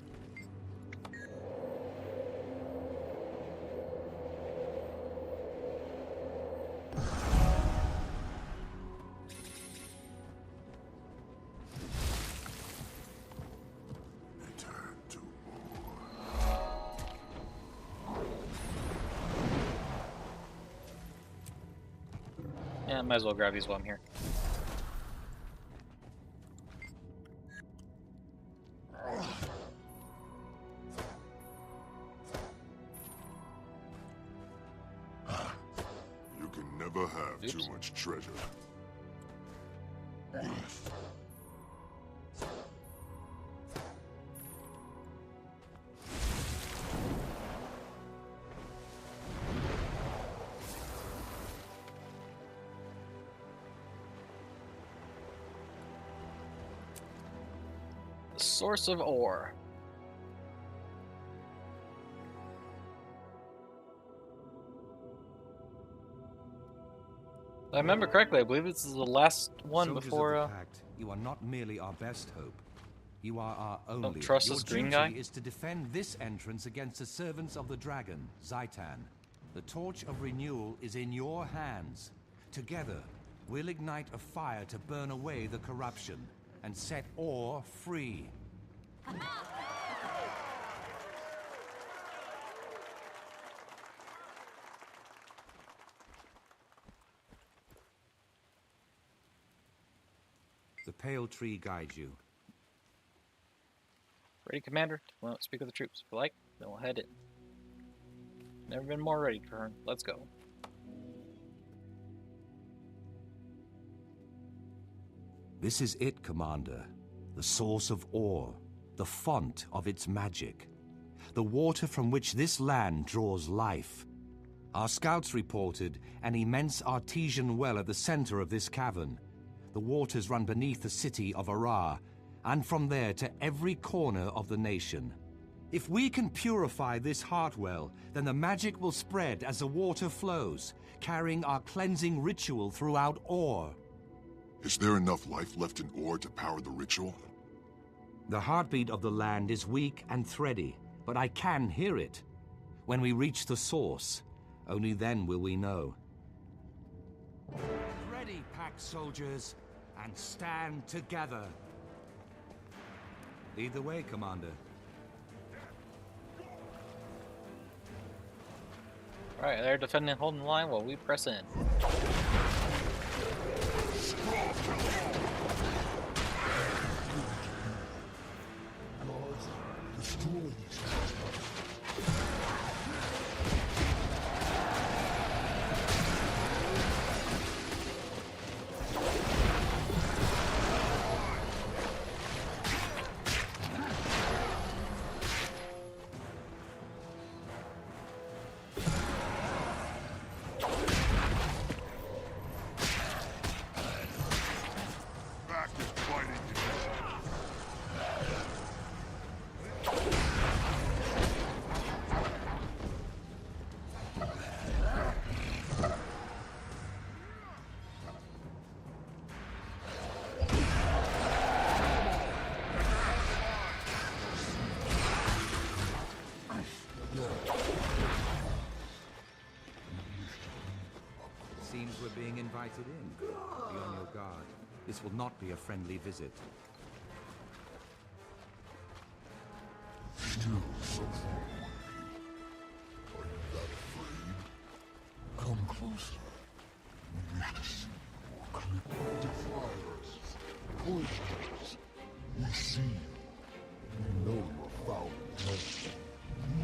Speaker 2: Return to
Speaker 1: Yeah, might as well grab these while I'm here.
Speaker 2: You can never have too much treasure.
Speaker 1: The source of ore. If I remember correctly, I believe this is the last one
Speaker 11: Soldiers
Speaker 1: before.
Speaker 11: Of the Pact, you are not merely our best hope. You are our only.
Speaker 1: Don't trust
Speaker 11: Your
Speaker 1: this green
Speaker 11: duty
Speaker 1: guy?
Speaker 11: is to defend this entrance against the servants of the dragon, Zaitan. The torch of renewal is in your hands. Together, we'll ignite a fire to burn away the corruption and set ore free. The pale tree guides you.
Speaker 1: Ready, Commander? Well, speak of the troops. If you like, then we'll head in. Never been more ready, Kern. Let's go.
Speaker 11: This is it, Commander. The source of ore, the font of its magic. The water from which this land draws life. Our scouts reported an immense artesian well at the center of this cavern. The waters run beneath the city of Arah, and from there to every corner of the nation. If we can purify this heart well, then the magic will spread as the water flows, carrying our cleansing ritual throughout ore.
Speaker 2: Is there enough life left in ore to power the ritual?
Speaker 11: The heartbeat of the land is weak and thready, but I can hear it. When we reach the source, only then will we know. Ready, pack soldiers, and stand together. Lead the way, Commander.
Speaker 1: Alright, they're defending and holding the line while we press in.
Speaker 11: Seems we're being invited in. Be on your guard. This will not be a friendly visit.
Speaker 2: Still so far away. Are you that afraid? Come closer. We wish to see more clearly. Defiers, poisoners. We see you. We know your foul intent.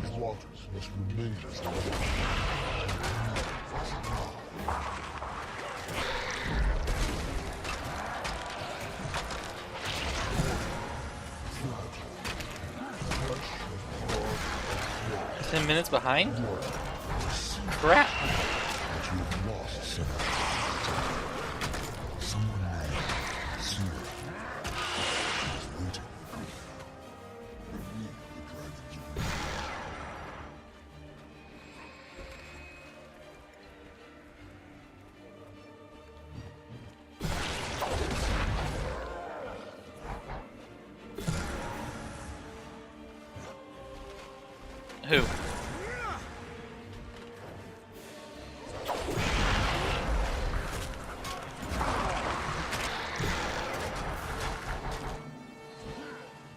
Speaker 2: These waters must remain as they are.
Speaker 1: Tragic. 10 minutes behind? Crap. Who?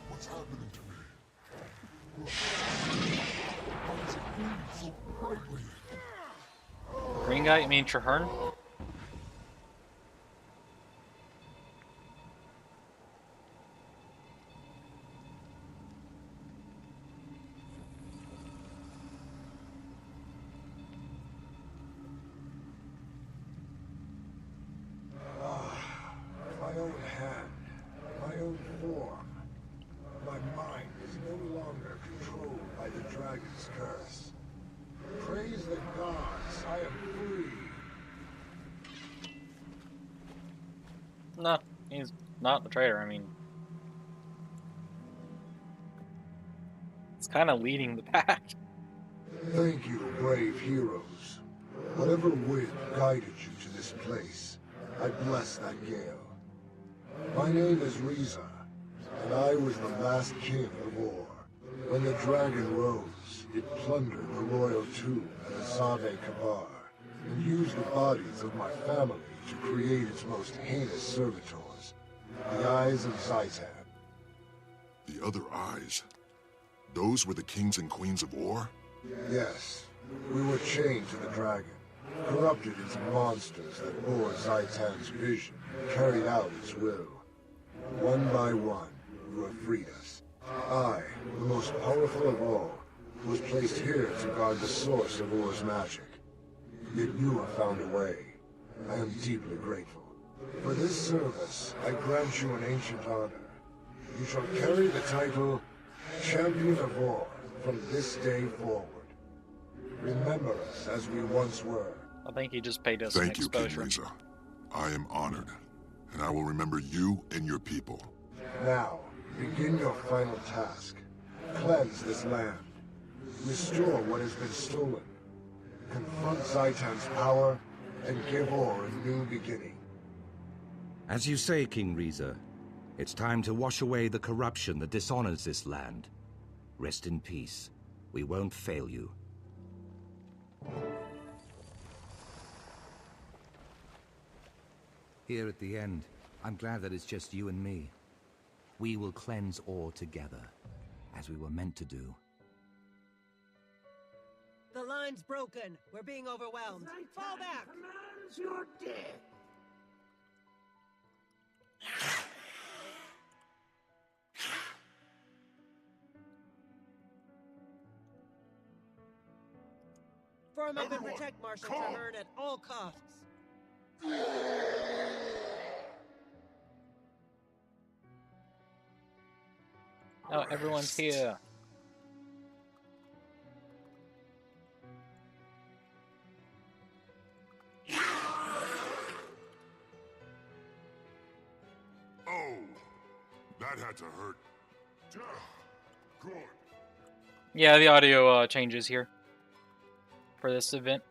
Speaker 2: What's happening to me? Why is it moving so brightly?
Speaker 1: Green guy? You mean Traherne?
Speaker 14: My own hand, my own form. My mind is no longer controlled by the dragon's curse. Praise the gods, I am free.
Speaker 1: No, he's not the traitor. I mean, it's kind of leading the pack.
Speaker 14: Thank you, brave heroes. Whatever wind guided you to this place, I bless that gale. My name is Riza, and I was the last king of Or. When the dragon rose, it plundered the royal tomb at Asave Kabar, and used the bodies of my family to create its most heinous servitors, the Eyes of Zaitan.
Speaker 2: The other eyes? Those were the kings and queens of Or?
Speaker 14: Yes, we were chained to the dragon, corrupted into monsters that bore Zaitan's vision, carried out its will. One by one, you have freed us. I, the most powerful of all, was placed here to guard the source of Or's magic. Yet you have found a way. I am deeply grateful. For this service, I grant you an ancient honor. You shall carry the title Champion of Or from this day forward. Remember us as we once were.
Speaker 1: I think he just paid us some
Speaker 2: Thank you, King
Speaker 1: exposure.
Speaker 2: Riza. I am honored, and I will remember you and your people.
Speaker 14: Now, begin your final task. Cleanse this land. Restore what has been stolen. Confront Zaitan's power, and give Or a new beginning.
Speaker 11: As you say, King Riza, it's time to wash away the corruption that dishonors this land. Rest in peace. We won't fail you. Here at the end, I'm glad that it's just you and me. We will cleanse Or together, as we were meant to do.
Speaker 9: The line's broken. We're being overwhelmed. Fall back!
Speaker 14: You're dead.
Speaker 9: Form up and protect Marshal Traherne at all costs.
Speaker 1: Oh, everyone's here.
Speaker 2: Oh, that had to hurt. Good.
Speaker 1: Yeah, the audio changes here for this event.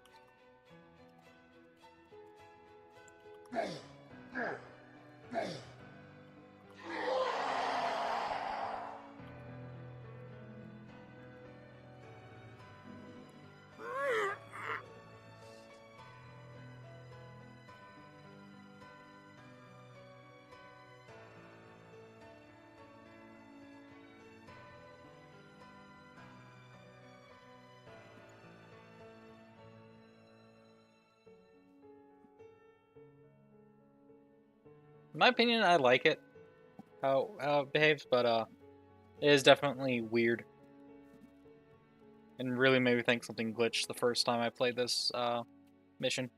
Speaker 1: In my opinion, I like it, how it behaves, but it is definitely weird. And really made me think something glitched the first time I played this mission.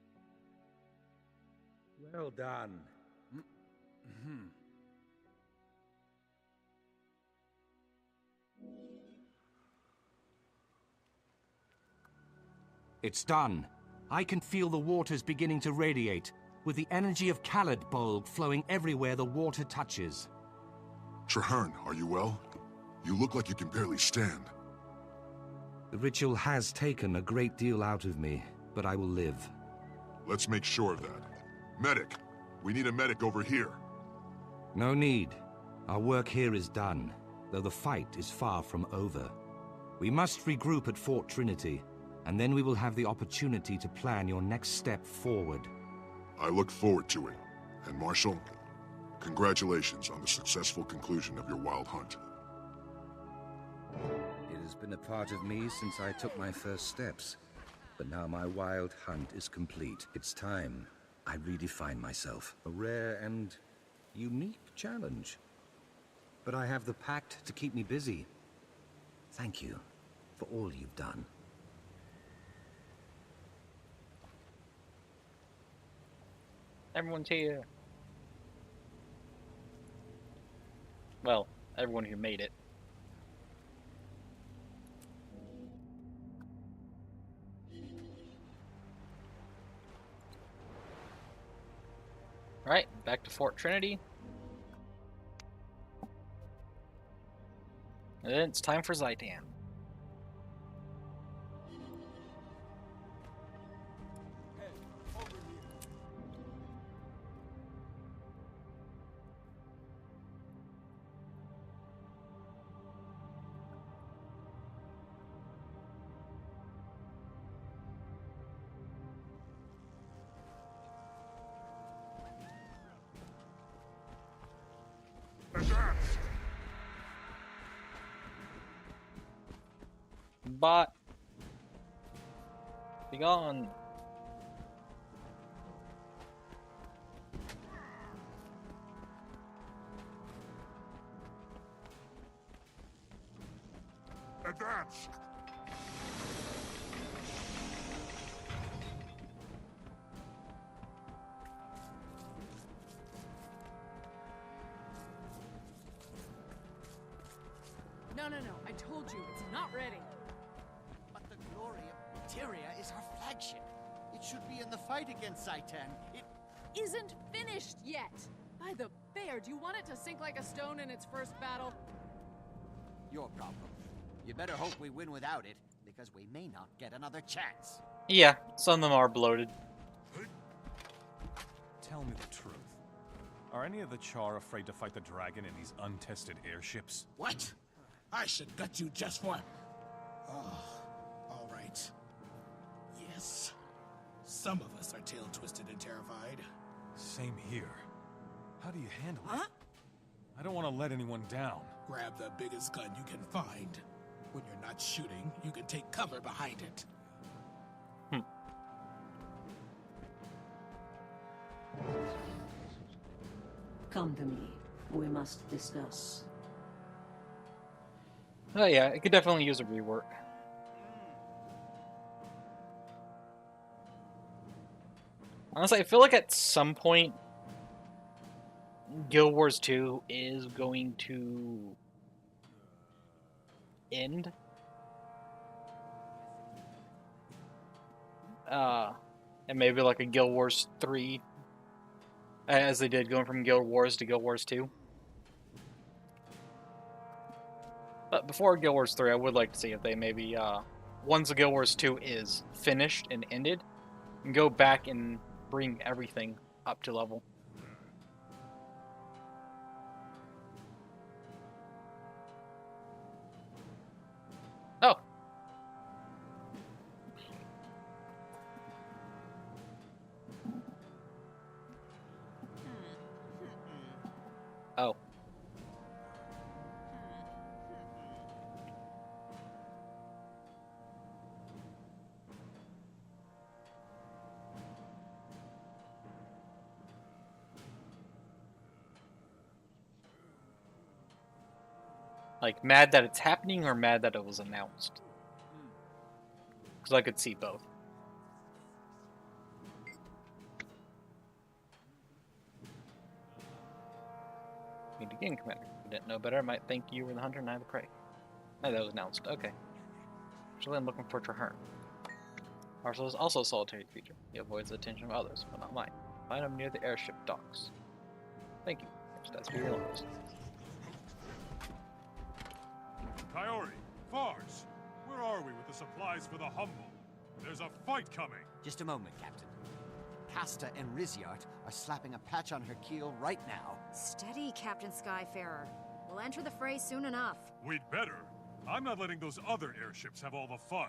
Speaker 3: Well done.
Speaker 11: It's done. I can feel the waters beginning to radiate, with the energy of Khaled Bolg flowing everywhere the water touches.
Speaker 2: Trahearne, are you well? You look like you can barely stand.
Speaker 11: The ritual has taken a great deal out of me, but I will live.
Speaker 2: Let's make sure of that. Medic! We need a medic over here.
Speaker 11: No need. Our work here is done, though the fight is far from over. We must regroup at Fort Trinity, and then we will have the opportunity to plan your next step forward.
Speaker 2: I look forward to it. And Marshal, congratulations on the successful conclusion of your wild hunt.
Speaker 11: It has been a part of me since I took my first steps. But now my wild hunt is complete. It's time I redefine myself. A rare and unique challenge. But I have the Pact to keep me busy. Thank you for all you've done.
Speaker 1: Everyone's here. Well, everyone who made it. Alright, back to Fort Trinity. And then it's time for Zhaitan. Bot. Be gone.
Speaker 2: Advance!
Speaker 12: No, I told you, it's not ready.
Speaker 16: But the glory of Materia is our flagship. It should be in the fight against Zhaitan. It
Speaker 12: isn't finished yet. By the bear, do you want it to sink like a stone in its first battle?
Speaker 16: Your problem. You better hope we win without it, because we may not get another chance.
Speaker 1: Yeah, some of them are bloated.
Speaker 13: Tell me the truth. Are any of the Char afraid to fight the dragon in these untested airships?
Speaker 14: What? I should gut you just for... Oh, all right. Yes. Some of us are tail-twisted and terrified.
Speaker 13: Same here. How do you handle it? I don't want to let anyone down.
Speaker 14: Grab the biggest gun you can find. When you're not shooting, you can take cover behind it.
Speaker 17: Come to me. We must discuss.
Speaker 1: Oh yeah, it could definitely use a rework. Honestly, I feel like at some point, Guild Wars 2 is going to end. And maybe like a Guild Wars 3, as they did going from Guild Wars to Guild Wars 2. But before Guild Wars 3, I would like to see if they maybe, once the Guild Wars 2 is finished and ended, and go back and bring everything up to level. Oh. Oh. Like, mad that it's happening or mad that it was announced? Because I could see both. Meet again, Commander. If you didn't know better, I might think you were the hunter and I the prey. Oh, that was announced. Okay. Actually, I'm looking for Traherne. Marshall is also a solitary creature. He avoids the attention of others, but not mine. Find him near the airship docks. Thank you. That's for your lives.
Speaker 18: Coyote, Fars, where are we with the supplies for the Humble? There's a fight coming.
Speaker 16: Just a moment, Captain. Casta and Rizyart are slapping a patch on her keel right now.
Speaker 19: Steady, Captain Skyfarer. We'll enter the fray soon enough.
Speaker 18: We'd better. I'm not letting those other airships have all the fun.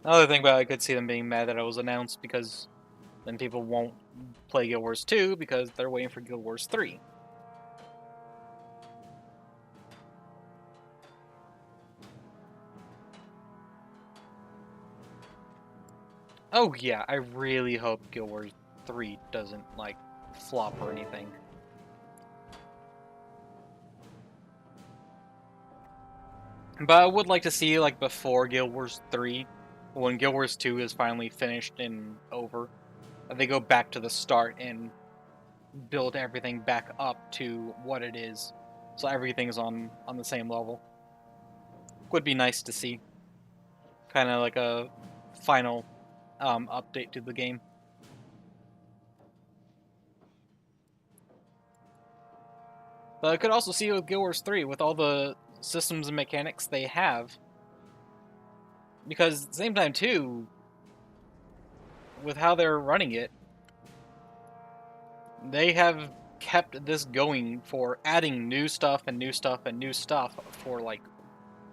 Speaker 1: Another thing about it, I could see them being mad that it was announced, because then people won't play Guild Wars 2 because they're waiting for Guild Wars 3. Oh yeah, I really hope Guild Wars 3 doesn't, like, flop or anything. But I would like to see, like, before Guild Wars 3, when Guild Wars 2 is finally finished and over, they go back to the start and build everything back up to what it is, so everything's on the same level. Would be nice to see. Kind of like a final update to the game. But I could also see with Guild Wars 3, with all the systems and mechanics they have, because at the same time too, with how they're running it, they have kept this going for adding new stuff and new stuff and new stuff for like,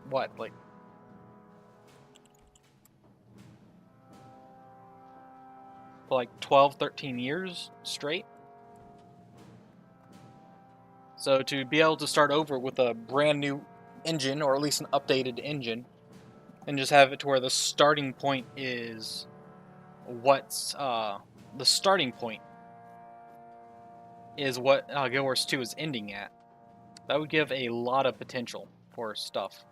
Speaker 1: what, like, for like 12, 13 years straight. So to be able to start over with a brand new engine, or at least an updated engine, and just have it to where the starting point is what's the starting point is what Guild Wars 2 is ending at. That would give a lot of potential for stuff.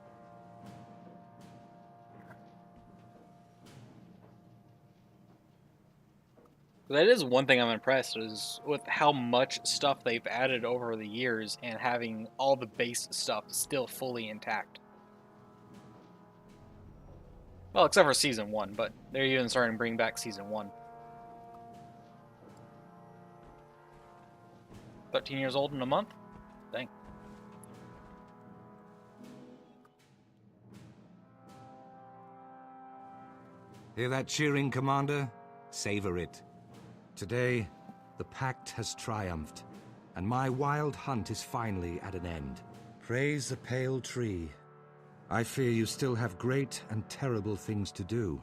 Speaker 1: That is one thing I'm impressed is with how much stuff they've added over the years and having all the base stuff still fully intact. Well, except for Season 1, but they're even starting to bring back Season 1. 13 years old in a month? Dang.
Speaker 11: Hear that cheering, Commander? Savor it. Today, the Pact has triumphed, and my wild hunt is finally at an end. Praise the Pale Tree. I fear you still have great and terrible things to do.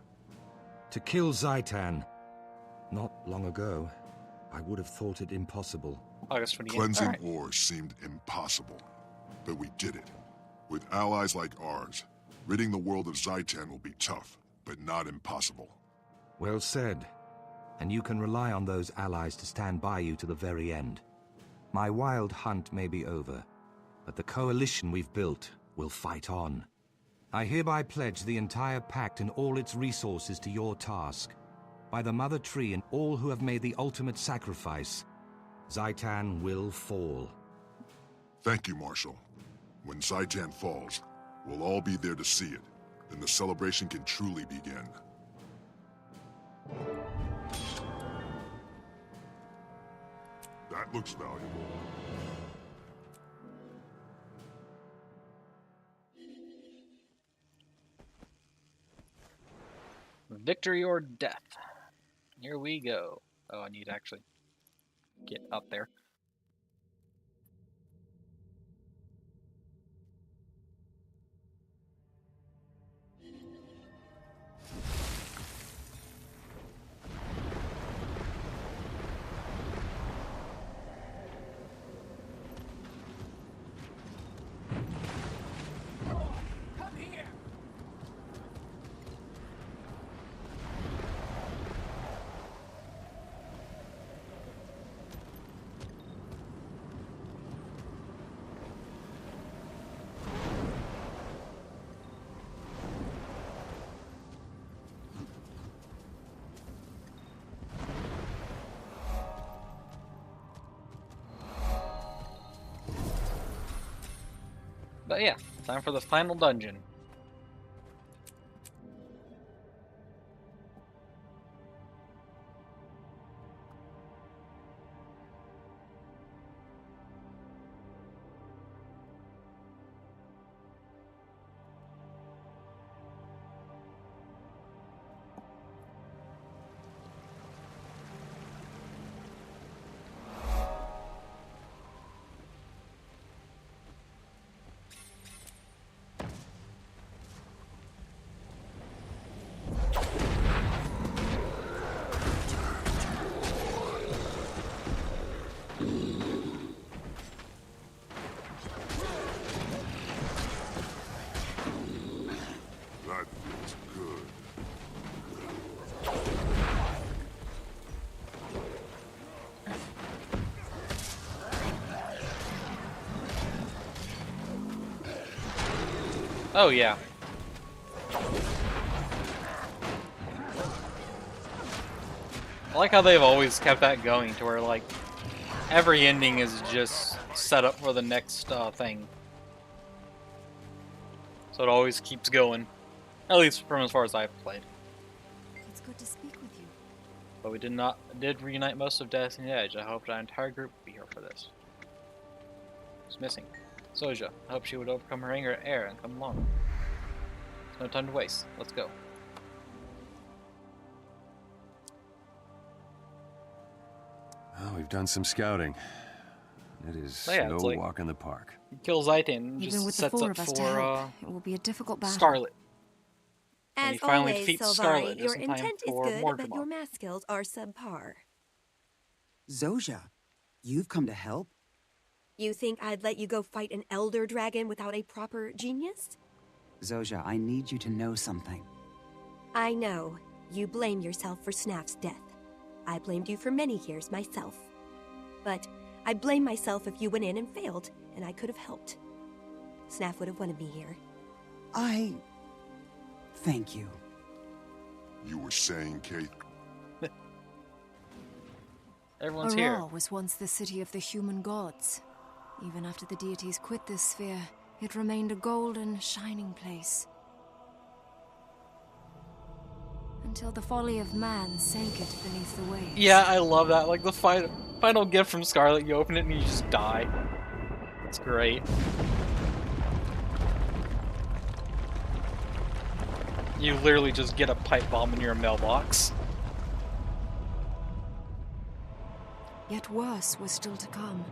Speaker 11: To kill Zhaitan. Not long ago, I would have thought it impossible.
Speaker 2: Cleansing ore seemed impossible, but we did it. With allies like ours, ridding the world of Zhaitan will be tough, but not impossible.
Speaker 11: Well said. And you can rely on those allies to stand by you to the very end. My wild hunt may be over, but the coalition we've built will fight on. I hereby pledge the entire Pact and all its resources to your task. By the Mother Tree and all who have made the ultimate sacrifice, Zhaitan will fall.
Speaker 2: Thank you, Marshal. When Zhaitan falls, we'll all be there to see it. Then the celebration can truly begin. That looks valuable.
Speaker 1: Victory or death. Here we go. Oh, I need to actually get up there. But yeah, time for the final dungeon.
Speaker 2: That feels good.
Speaker 1: Oh yeah. I like how they've always kept that going to where like every ending is just set up for the next thing. So it always keeps going. At least from as far as I've played.
Speaker 19: It's good to speak with you.
Speaker 1: But we did reunite most of Destiny Edge. I hoped our entire group would be here for this. Who's missing? Soja. I hope she would overcome her anger at air and come along. There's no time to waste. Let's go.
Speaker 3: Well, we've done some scouting. It is
Speaker 1: So yeah,
Speaker 3: no
Speaker 1: it's like-
Speaker 3: walk in the park.
Speaker 1: You kill Zaitan and
Speaker 19: Even
Speaker 1: just
Speaker 19: with the
Speaker 1: sets
Speaker 19: four
Speaker 1: up
Speaker 19: of us to
Speaker 1: for
Speaker 19: help, it will be a difficult battle.
Speaker 1: Scarlet. And
Speaker 8: As
Speaker 1: he finally
Speaker 8: always,
Speaker 1: defeats
Speaker 8: Sylvari,
Speaker 1: Scarlet
Speaker 8: your
Speaker 1: just in time
Speaker 8: intent is
Speaker 1: for
Speaker 8: good, but
Speaker 1: Mortimer.
Speaker 8: your math skills are subpar.
Speaker 20: Zoja, you've come to help?
Speaker 8: You think I'd let you go fight an elder dragon without a proper genius?
Speaker 20: Zoja, I need you to know something.
Speaker 8: I know. You blame yourself for Snaf's death. I blamed you for many years myself. But I blame myself if you went in and failed, and I could have helped. Snaf would have wanted me here.
Speaker 20: Thank you.
Speaker 2: You were saying, Kate?
Speaker 1: Everyone's
Speaker 19: Arar
Speaker 1: here.
Speaker 19: was once the city of the human gods. Even after the deities quit this sphere, it remained a golden, shining place. Until the folly of man sank it beneath the waves.
Speaker 1: Yeah, I love that. Like the final gift from Scarlet, you open it and you just die. It's great. You literally just get a pipe bomb in your mailbox.
Speaker 19: Yet worse was still to come.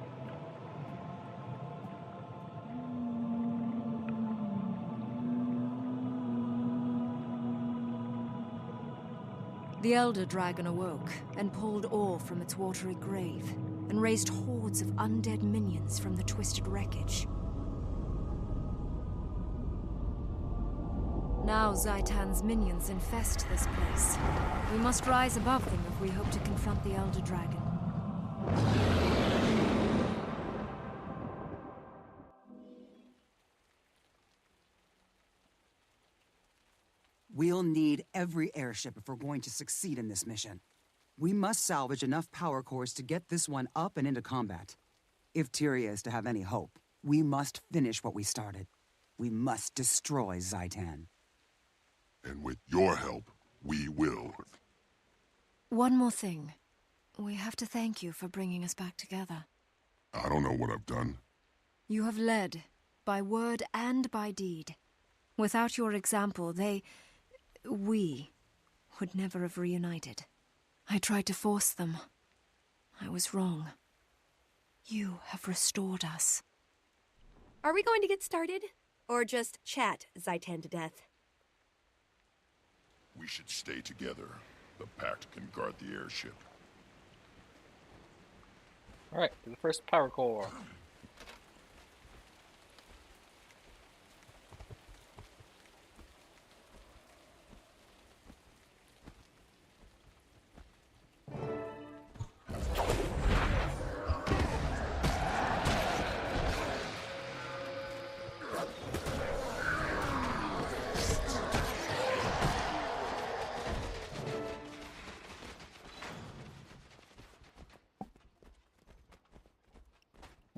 Speaker 19: The Elder Dragon awoke and pulled ore from its watery grave, and raised hordes of undead minions from the twisted wreckage. Now Zaitan's minions infest this place. We must rise above them if we hope to confront the Elder Dragon.
Speaker 20: We'll need every airship if we're going to succeed in this mission. We must salvage enough power cores to get this one up and into combat. If Tyria is to have any hope, we must finish what we started. We must destroy Zaitan.
Speaker 2: And with your help, we will.
Speaker 19: One more thing. We have to thank you for bringing us back together.
Speaker 2: I don't know what I've done.
Speaker 19: You have led, by word and by deed. Without your example, we would never have reunited. I tried to force them. I was wrong. You have restored us.
Speaker 8: Are we going to get started? Or just chat Zaitan to death?
Speaker 2: We should stay together. The Pact can guard the airship.
Speaker 1: Alright, the first power core.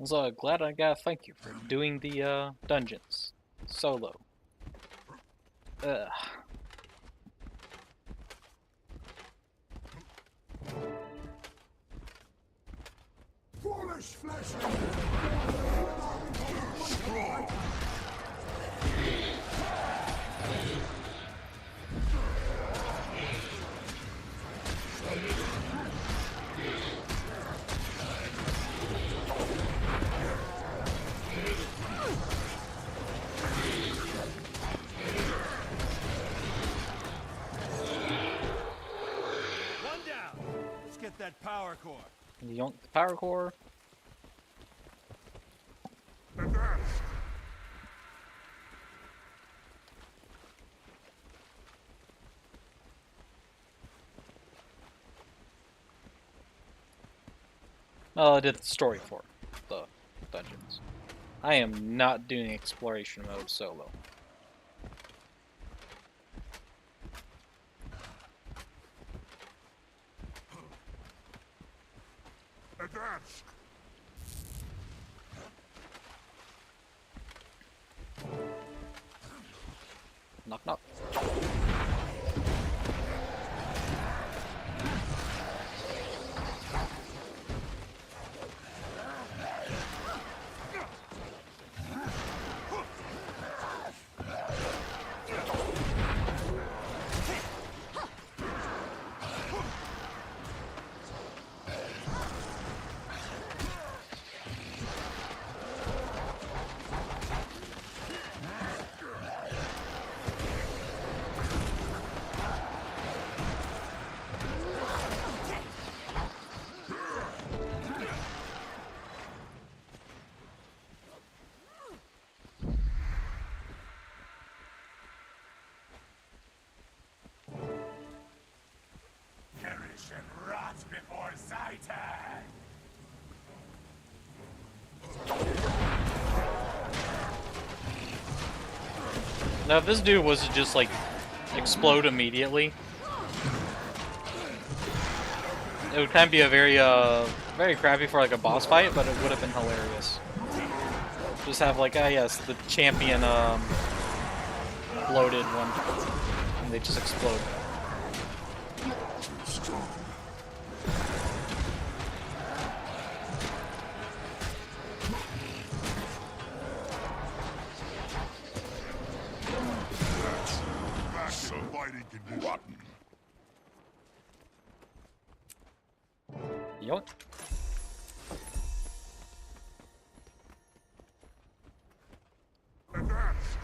Speaker 1: So glad I got a thank you for doing the dungeons solo. Ugh.
Speaker 14: Foolish flesh.
Speaker 5: One down. Let's get that power core.
Speaker 1: Yonk the power core. Oh, I did the story for the dungeons. I am not doing exploration mode solo.
Speaker 2: Advance!
Speaker 1: Knock knock.
Speaker 14: Perish and rot before Zaitan!
Speaker 1: Now, if this dude was to just like explode immediately, it would kind of be a very crappy for like a boss fight, but it would have been hilarious. Just have like, yes, the champion bloated one, and they just explode.
Speaker 2: So fighting can be rotten.
Speaker 1: Yoink.
Speaker 2: Advance!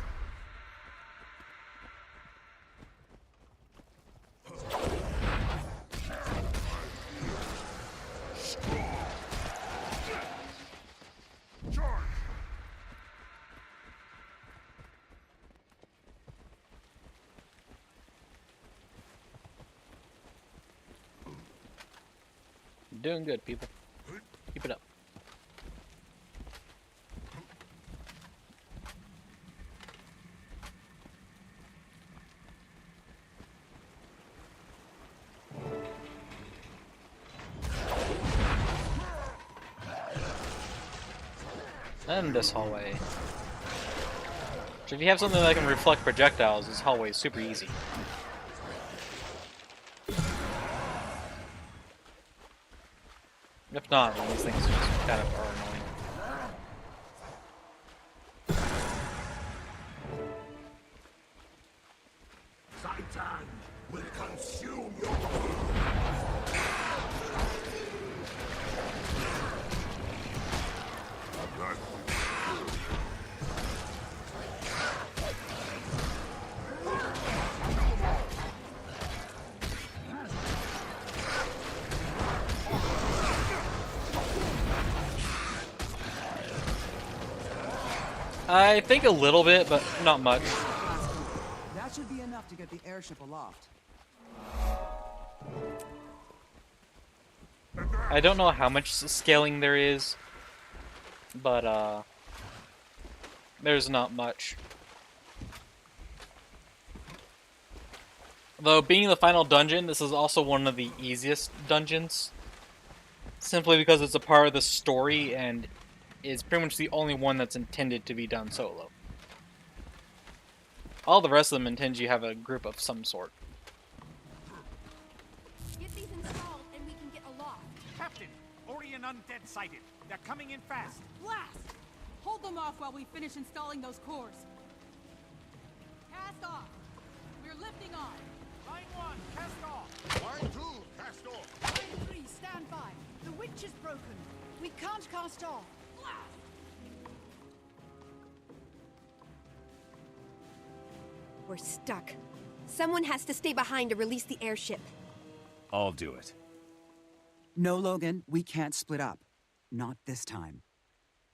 Speaker 2: Charge!
Speaker 1: Doing good, people. Keep it up. And this hallway. So if you have something that can reflect projectiles, this hallway is super easy. If not, then these things just kind of are annoying.
Speaker 14: Zaitan will consume your
Speaker 1: I think a little bit, but not much.
Speaker 20: That should be enough to get the airship aloft.
Speaker 1: I don't know how much scaling there is, but there's not much. Though being the final dungeon, this is also one of the easiest dungeons. Simply because it's a part of the story and is pretty much the only one that's intended to be done solo. All the rest of them intend you have a group of some sort.
Speaker 21: Get these installed and we can get aloft.
Speaker 15: Captain, Orion Undead sighted. They're coming in fast.
Speaker 21: Blast! Hold them off while we finish installing those cores. Cast off. We're lifting off.
Speaker 15: Line 1, cast off.
Speaker 2: Line 2, cast off.
Speaker 21: Line 3, stand by. The witch is broken. We can't cast off. Blast!
Speaker 8: We're stuck. Someone has to stay behind to release the airship.
Speaker 3: I'll do it.
Speaker 20: No, Logan, we can't split up. Not this time.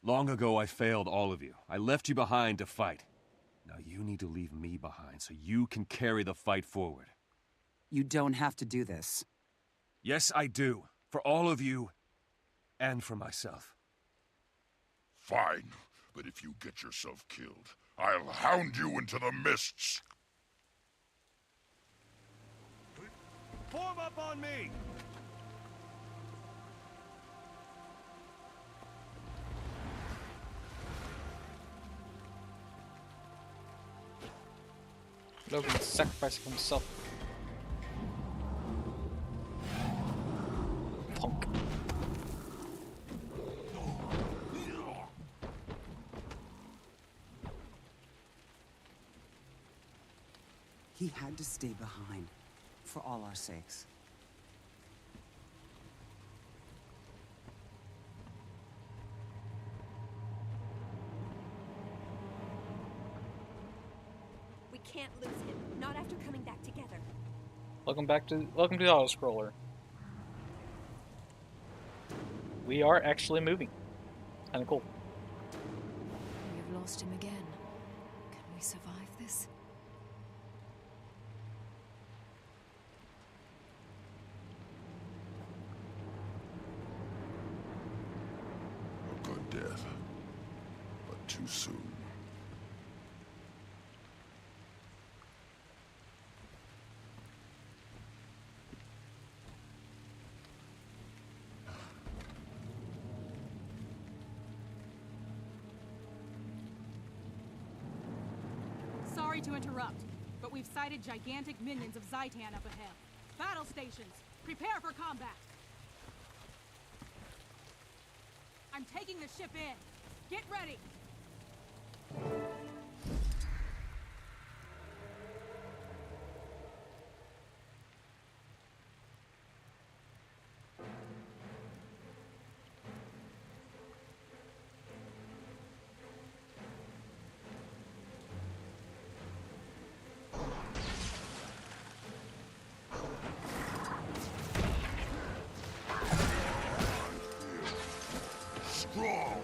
Speaker 3: Long ago, I failed all of you. I left you behind to fight. Now you need to leave me behind so you can carry the fight forward.
Speaker 20: You don't have to do this.
Speaker 3: Yes, I do. For all of you, and for myself.
Speaker 2: Fine, but if you get yourself killed, I'll hound you into the mists.
Speaker 5: Form up on me!
Speaker 1: Logan's sacrificing himself. Punk.
Speaker 20: He had to stay behind, for all our sakes.
Speaker 8: We can't lose him, not after coming back together.
Speaker 1: Welcome to the auto-scroller. We are actually moving. Kinda cool.
Speaker 19: We have lost him again. Can we survive this?
Speaker 2: A good death, but too soon.
Speaker 21: Sorry to interrupt, but we've sighted gigantic minions of Zhaitan up ahead. Battle stations, prepare for combat. I'm taking the ship in. Get ready.
Speaker 2: Strong.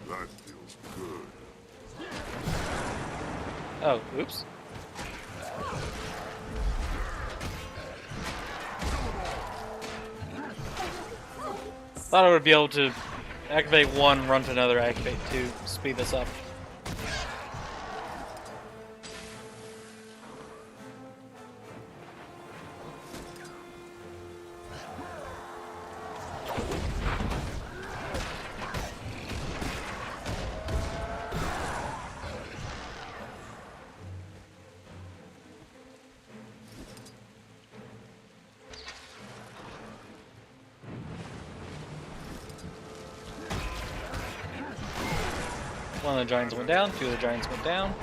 Speaker 2: That feels good.
Speaker 1: Oh, oops. Thought I would be able to activate one, run to another, activate two, speed this up. One of the giants went down, two of the giants went down.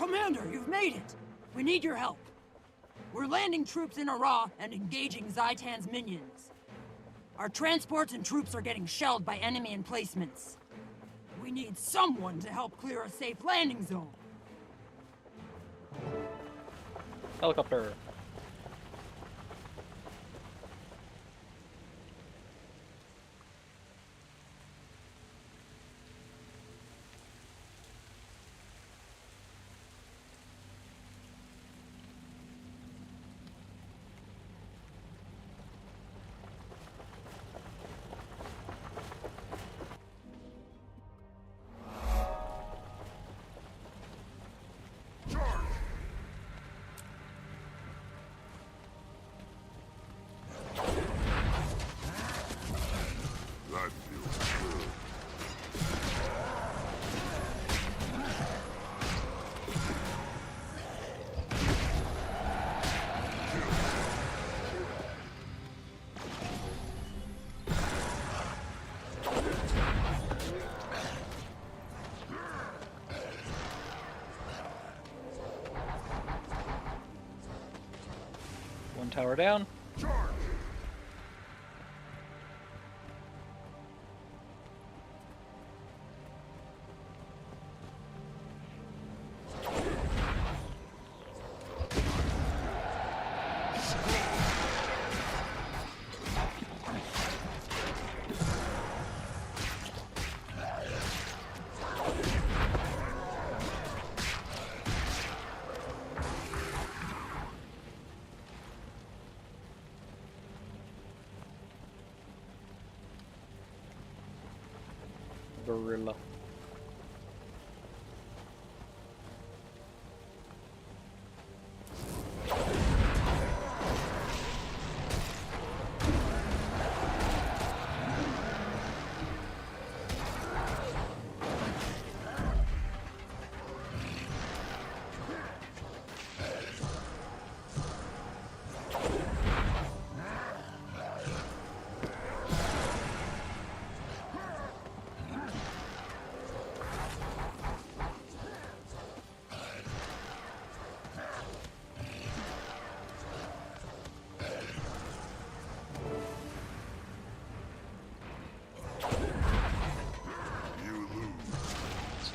Speaker 7: Commander, you've made it! We need your help. We're landing troops in Arah and engaging Zaitan's minions. Our transports and troops are getting shelled by enemy emplacements. We need someone to help clear a safe landing zone.
Speaker 1: Helicopter.
Speaker 2: That feels good.
Speaker 1: One tower down. Gorilla.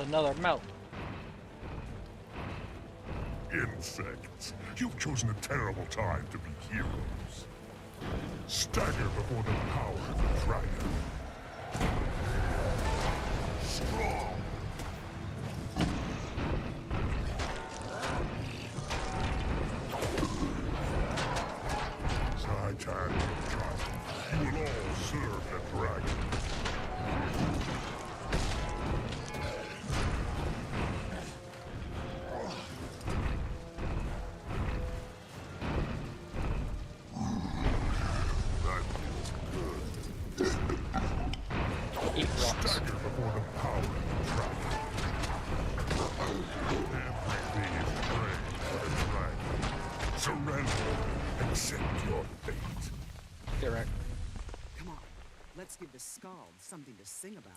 Speaker 1: Another melt.
Speaker 2: Insects. You've chosen a terrible time to be heroes. Stagger before the power of the dragon. Strong. Zaitan will triumph. You will all serve the dragon.
Speaker 20: Let's give the Skald something to sing about.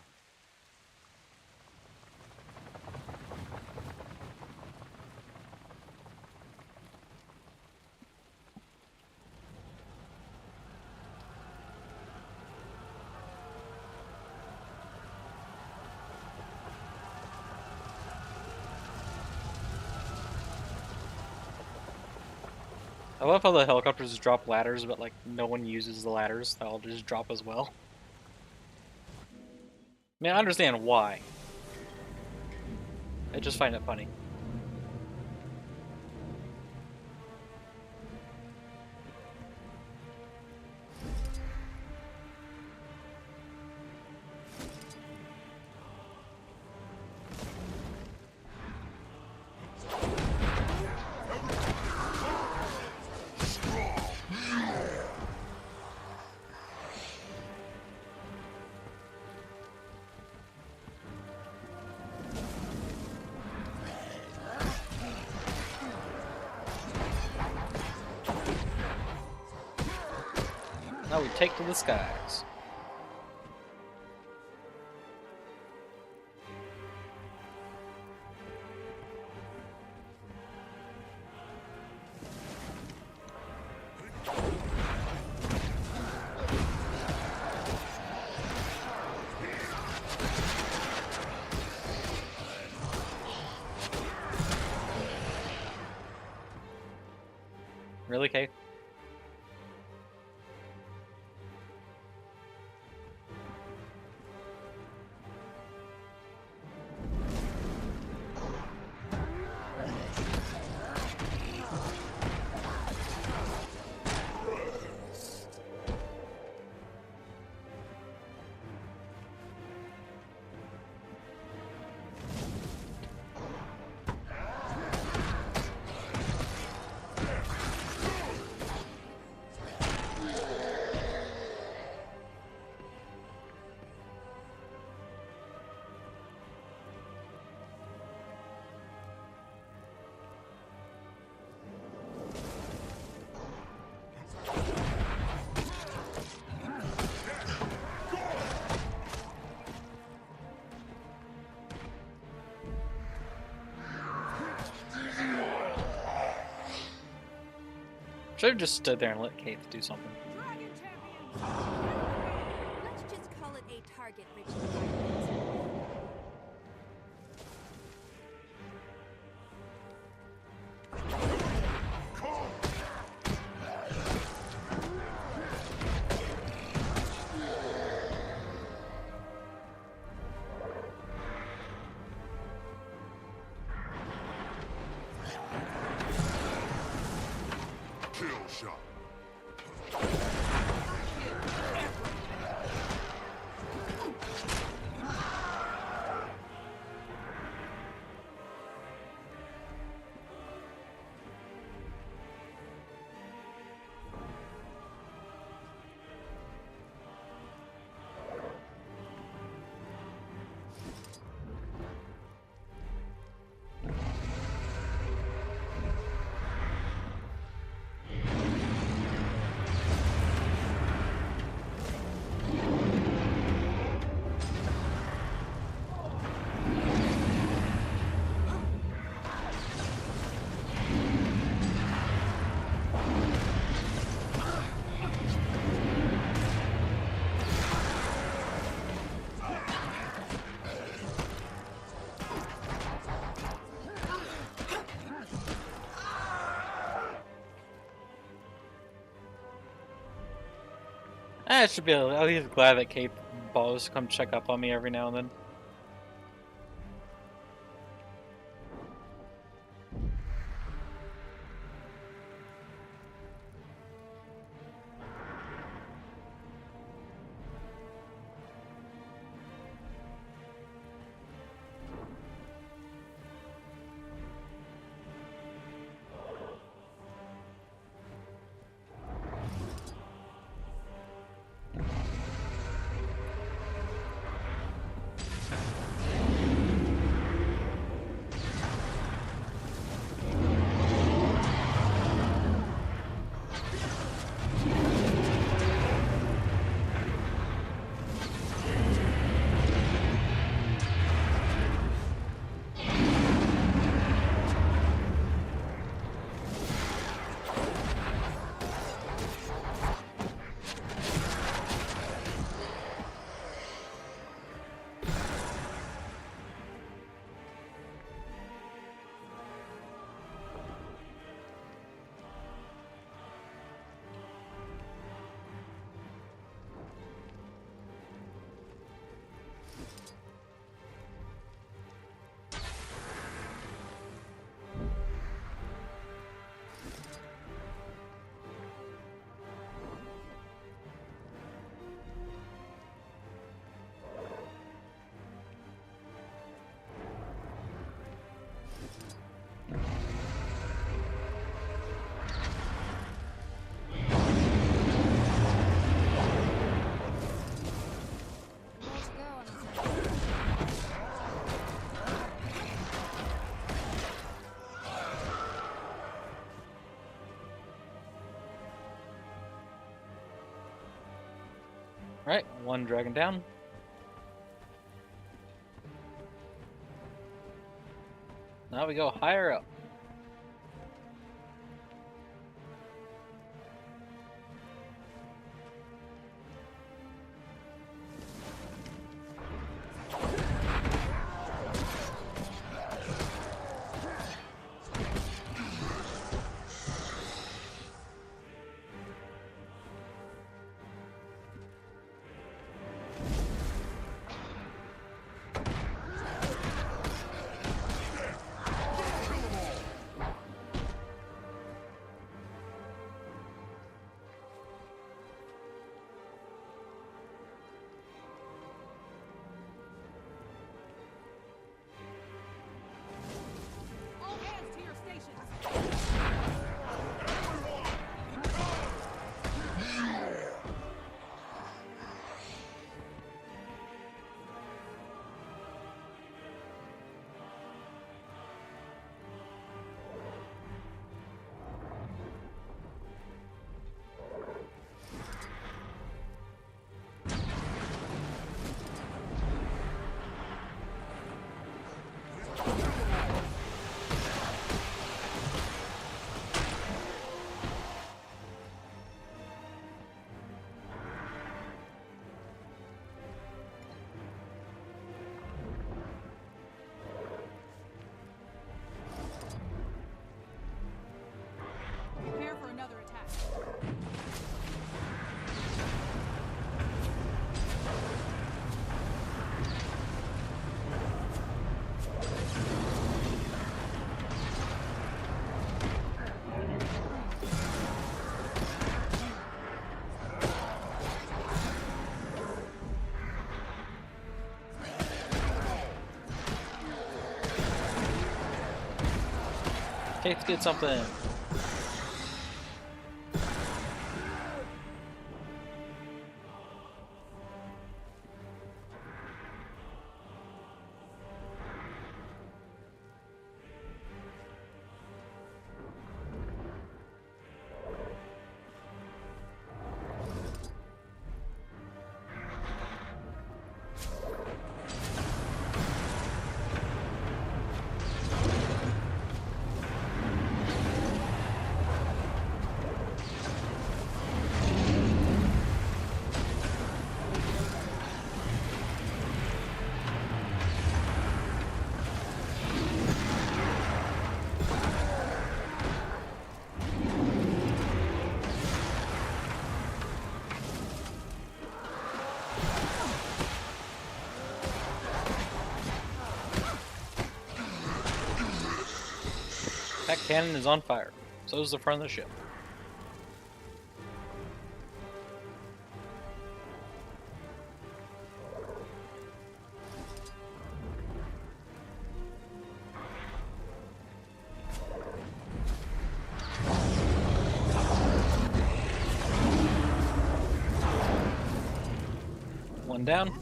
Speaker 1: I love how the helicopters drop ladders, but like no one uses the ladders. They'll just drop as well. I mean, I understand why. I just find it funny. Now we take to the skies. Really, Kate? Should have just stood there and let Kate do something.
Speaker 8: Let's just call it a target-rich environment.
Speaker 1: I should be at least glad that Kate bothers to come check up on me every now and then. Right, one dragon down. Now we go higher up. Let's get something. That cannon is on fire. So is the front of the ship. One down.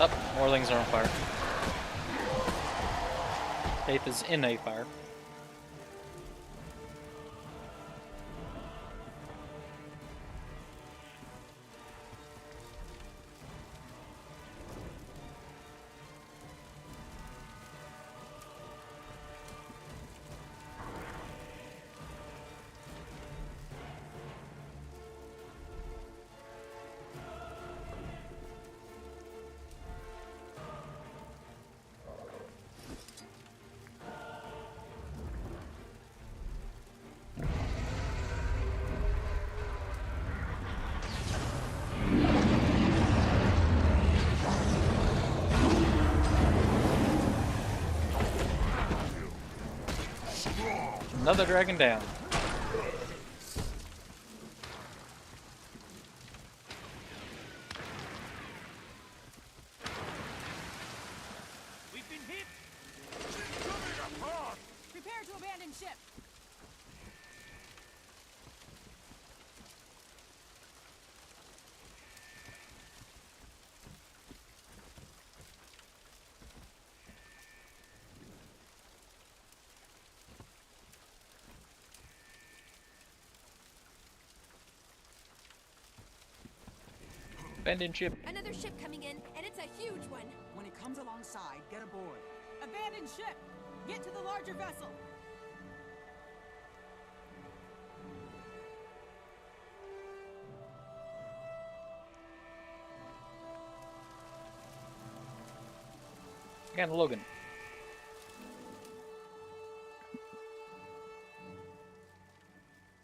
Speaker 1: Up, more things are on fire. Faith is in a fire. Another dragon down.
Speaker 21: We've been hit. Prepare to abandon ship. Abandon ship.
Speaker 8: Another ship coming in, and it's a huge one.
Speaker 20: When it comes alongside, get aboard.
Speaker 21: Abandon ship. Get to the larger vessel.
Speaker 1: And Logan.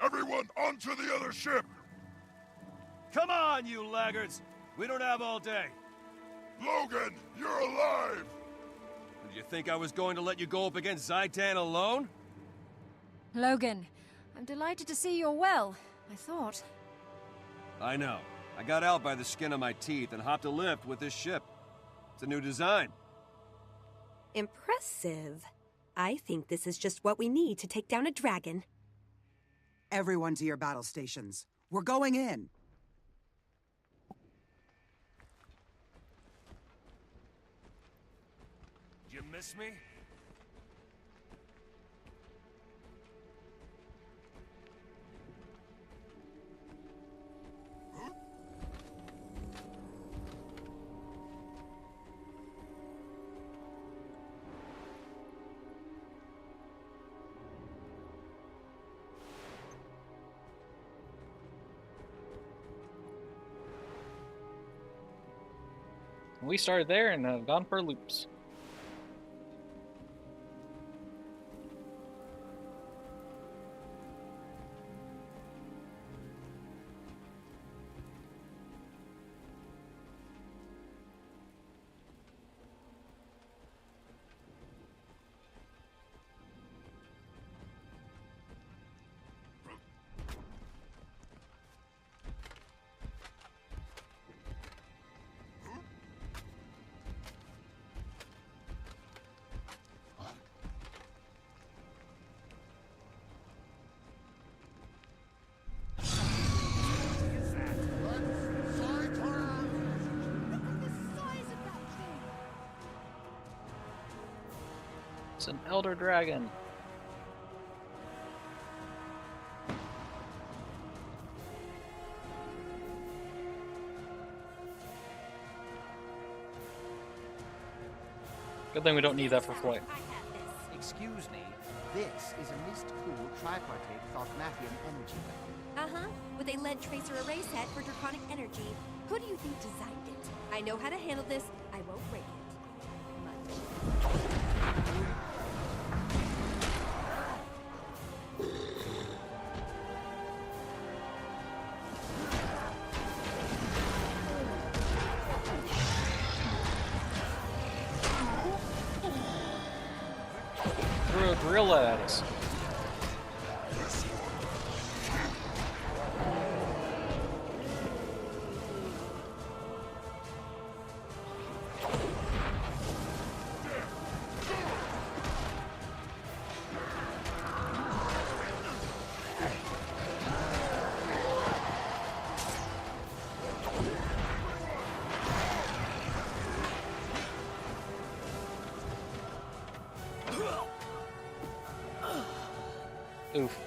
Speaker 2: Everyone onto the other ship!
Speaker 5: Come on, you laggards! We don't have all day.
Speaker 2: Logan, you're alive!
Speaker 3: Did you think I was going to let you go up against Zhaitan alone?
Speaker 19: Logan, I'm delighted to see you're well, I thought.
Speaker 3: I know. I got out by the skin of my teeth and hopped a lift with this ship. It's a new design.
Speaker 8: Impressive. I think this is just what we need to take down a dragon.
Speaker 20: Everyone to your battle stations. We're going in.
Speaker 5: Did you miss me?
Speaker 1: We started there and have gone for loops. It's an elder dragon. Good thing we don't need that for flight.
Speaker 16: Excuse me, this is a mist-cooled tripartite Thaumachian energy weapon.
Speaker 8: Uh-huh, with a lead tracer array set for draconic energy. Who do you think designed it? I know how to handle this. I won't break it. Much.
Speaker 1: Threw a gorilla at us. Oof.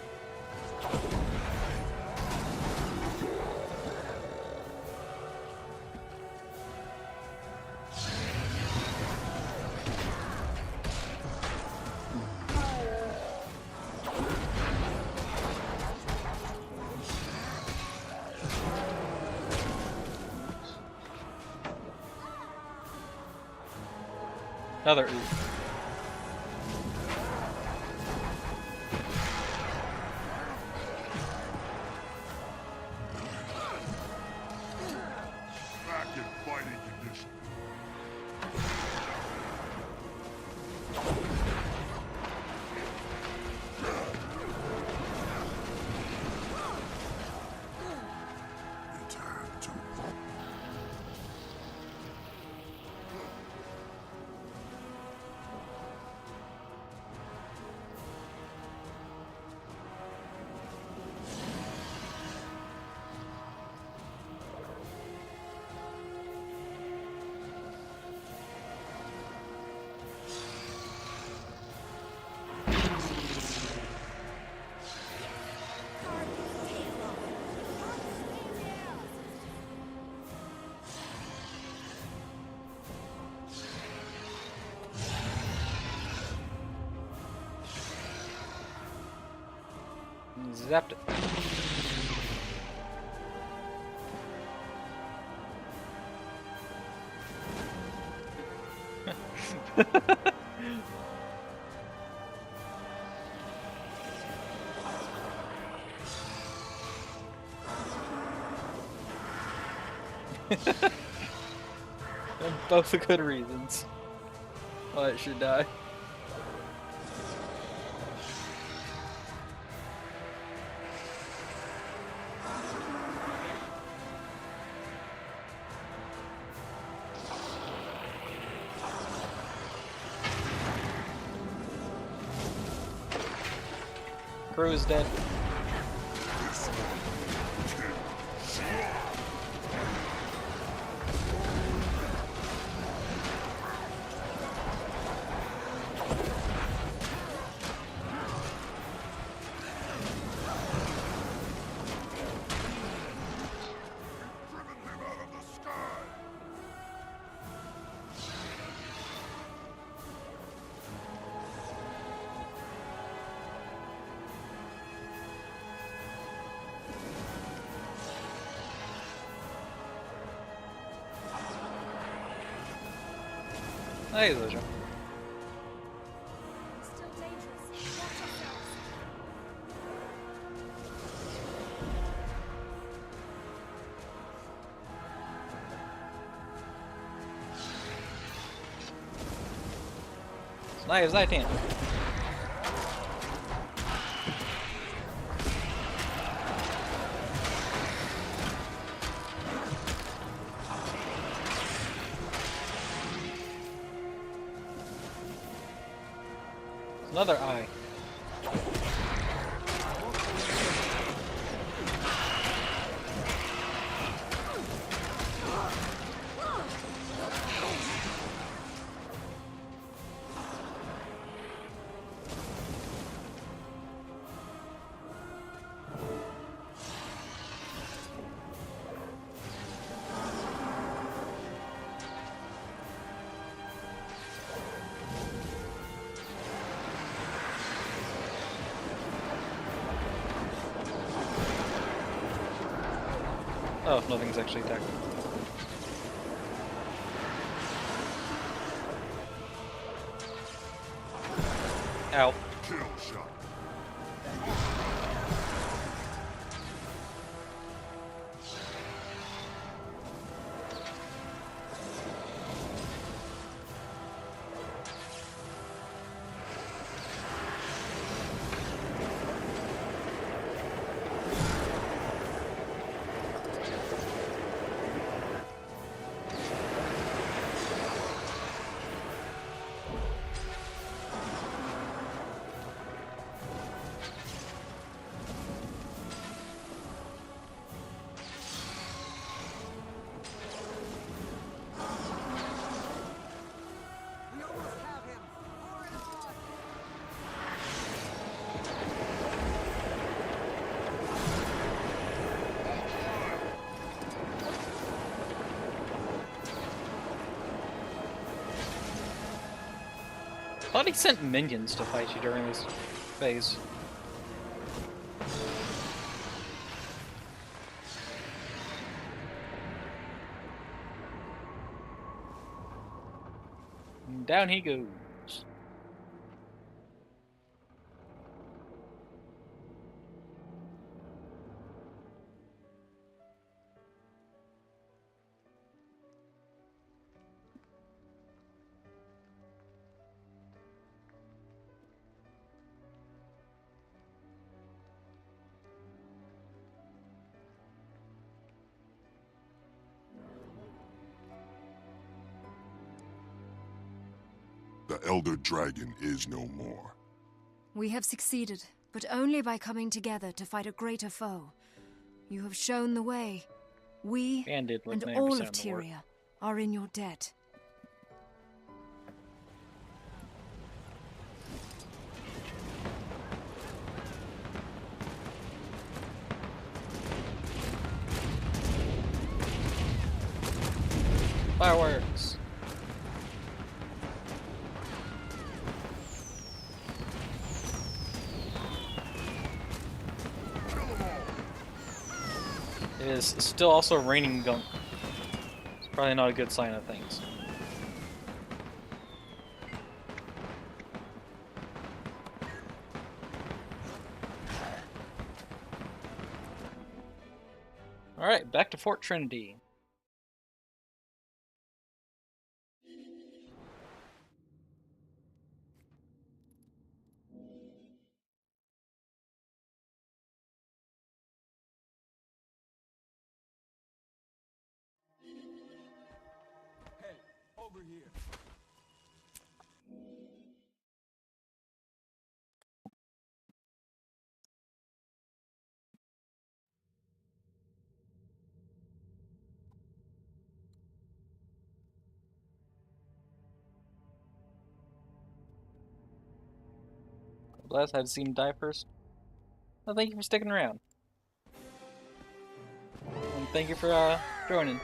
Speaker 1: Another oof.
Speaker 2: Back in fighting condition. Return to
Speaker 1: Zapped it. Both the good reasons why it should die. Crew is dead. Hey, Lucia.
Speaker 19: Still dangerous. Watch yourselves.
Speaker 1: Nice, Zaitan. Another eye. Oh, nothing's actually attacking. Ow.
Speaker 2: Kill shot.
Speaker 1: I thought he sent minions to fight you during this phase. And down he goes.
Speaker 2: The Elder Dragon is no more.
Speaker 19: We have succeeded, but only by coming together to fight a greater foe. You have shown the way. We and all of Tyria are in your debt.
Speaker 1: Fireworks. It is still also raining gunk. It's probably not a good sign of things. Alright, back to Fort Trinity.
Speaker 15: Over here.
Speaker 1: Bless, I had to see him die first. Well, thank you for sticking around. And thank you for joining.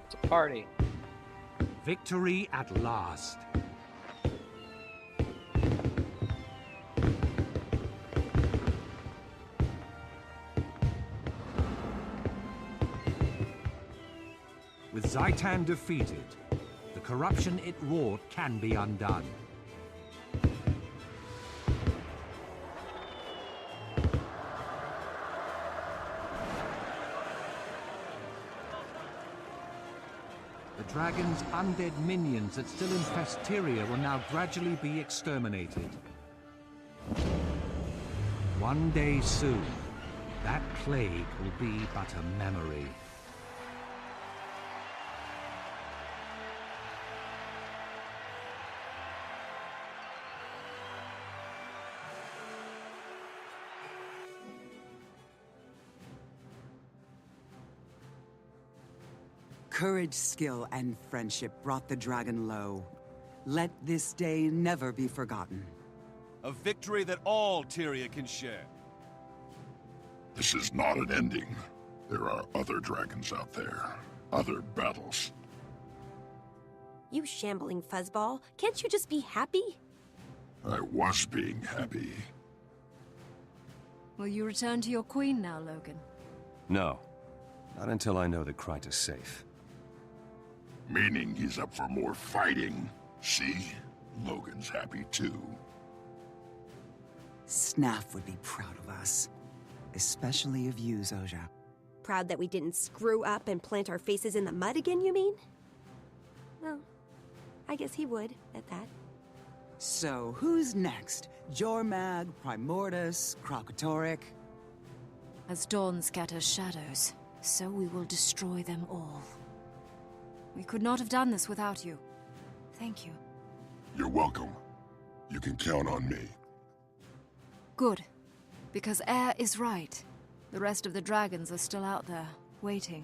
Speaker 1: It's a party.
Speaker 11: Victory at last. With Zhaitan defeated, the corruption it wrought can be undone. The dragon's undead minions that still infest Tyria will now gradually be exterminated. One day soon, that plague will be but a memory.
Speaker 20: Courage, skill, and friendship brought the dragon low. Let this day never be forgotten.
Speaker 3: A victory that all Tyria can share.
Speaker 2: This is not an ending. There are other dragons out there. Other battles.
Speaker 8: You shambling fuzzball, can't you just be happy?
Speaker 2: I was being happy.
Speaker 19: Will you return to your queen now, Logan?
Speaker 3: No. Not until I know that Kryt is safe.
Speaker 2: Meaning he's up for more fighting. See? Logan's happy too.
Speaker 20: Snaf would be proud of us. Especially of you, Zojja.
Speaker 8: Proud that we didn't screw up and plant our faces in the mud again, you mean? Well, I guess he would, at that.
Speaker 20: So, who's next? Jormag, Primordus, Kralkatorrik?
Speaker 19: As dawn scatters shadows, so we will destroy them all. We could not have done this without you. Thank you.
Speaker 2: You're welcome. You can count on me.
Speaker 19: Good. Because Air is right. The rest of the dragons are still out there, waiting.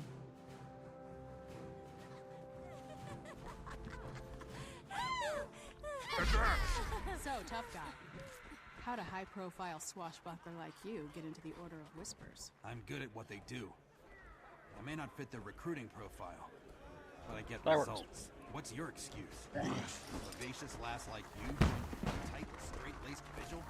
Speaker 21: So, tough guy. How'd a high-profile swashbuckler like you get into the Order of Whispers?
Speaker 4: I'm good at what they do. I may not fit their recruiting profile, but I get
Speaker 1: Fireworks.
Speaker 4: results. What's your excuse? A vivacious lass like you? A tight, straight-laced vigil?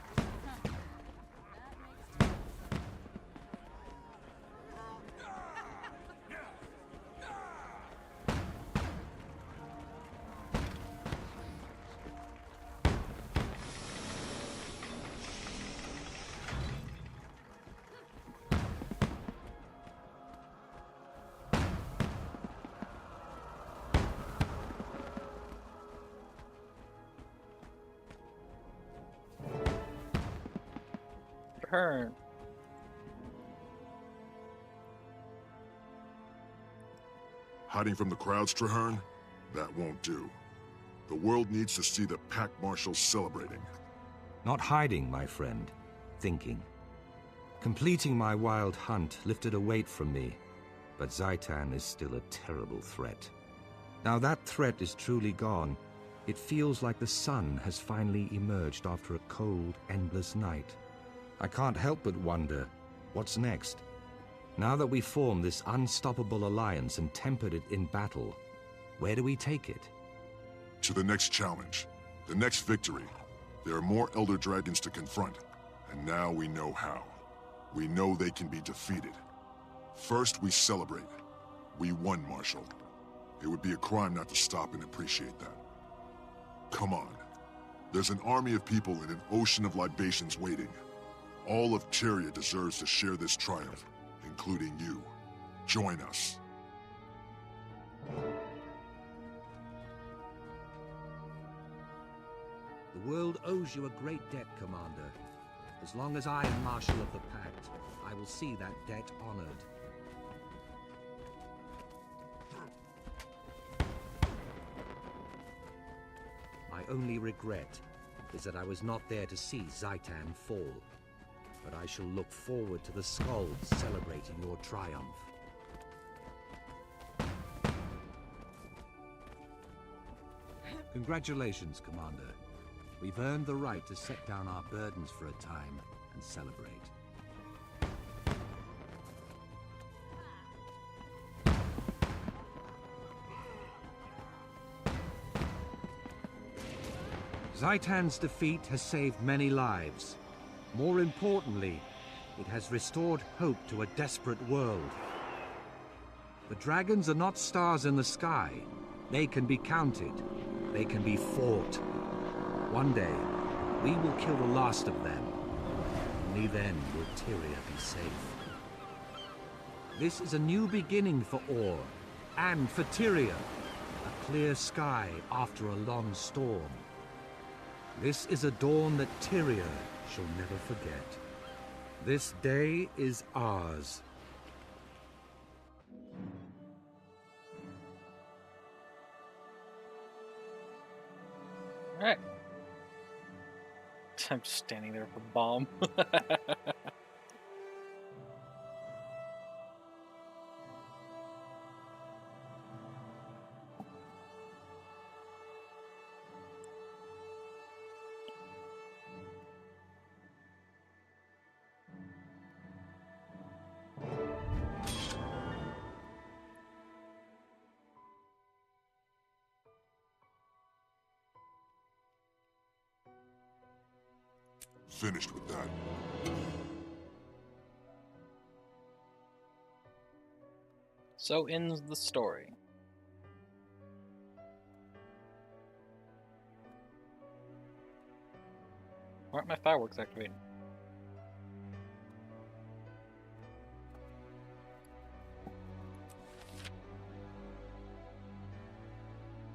Speaker 1: Turn.
Speaker 2: Hiding from the crowds, Trahearne? That won't do. The world needs to see the Pack Marshals celebrating.
Speaker 11: Not hiding, my friend. Thinking. Completing my wild hunt lifted a weight from me, but Zhaitan is still a terrible threat. Now that threat is truly gone, it feels like the sun has finally emerged after a cold, endless night. I can't help but wonder, what's next? Now that we've formed this unstoppable alliance and tempered it in battle, where do we take it?
Speaker 2: To the next challenge. The next victory. There are more Elder Dragons to confront, and now we know how. We know they can be defeated. First, we celebrate. We won, Marshal. It would be a crime not to stop and appreciate that. Come on. There's an army of people in an ocean of libations waiting. All of Tyria deserves to share this triumph, including you. Join us.
Speaker 11: The world owes you a great debt, Commander. As long as I am Marshal of the Pact, I will see that debt honored. My only regret is that I was not there to see Zhaitan fall. But I shall look forward to the Skalds celebrating your triumph. Congratulations, Commander. We've earned the right to set down our burdens for a time and celebrate. Zaitan's defeat has saved many lives. More importantly, it has restored hope to a desperate world. The dragons are not stars in the sky. They can be counted. They can be fought. One day, we will kill the last of them. Only then will Tyria be safe. This is a new beginning for Orr, and for Tyria. A clear sky after a long storm. This is a dawn that Tyria shall never forget. This day is ours.
Speaker 1: Alright. I'm just standing there with a bomb.
Speaker 2: Finished with that.
Speaker 1: So ends the story. Why aren't my fireworks activated?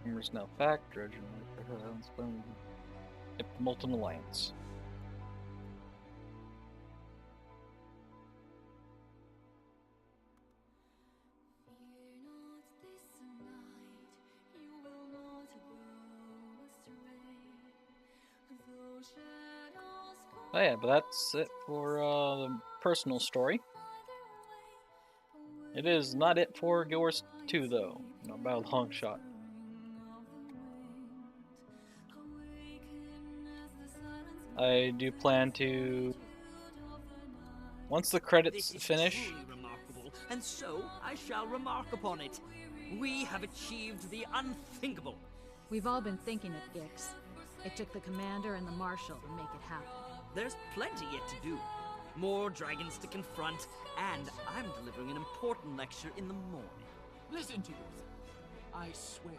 Speaker 1: Rumors now fact, Dredger, the Molten Alliance. Oh yeah, but that's it for the personal story. It is not it for Guild Wars 2 though, not by a long shot. I do plan to, once the credits finish.
Speaker 10: Remarkable, and so I shall remark upon it. We have achieved the unthinkable.
Speaker 21: We've all been thinking it, Gix. It took the commander and the marshal to make it happen.
Speaker 10: There's plenty yet to do. More dragons to confront, and I'm delivering an important lecture in the morning.
Speaker 22: Listen to yourself. I swear,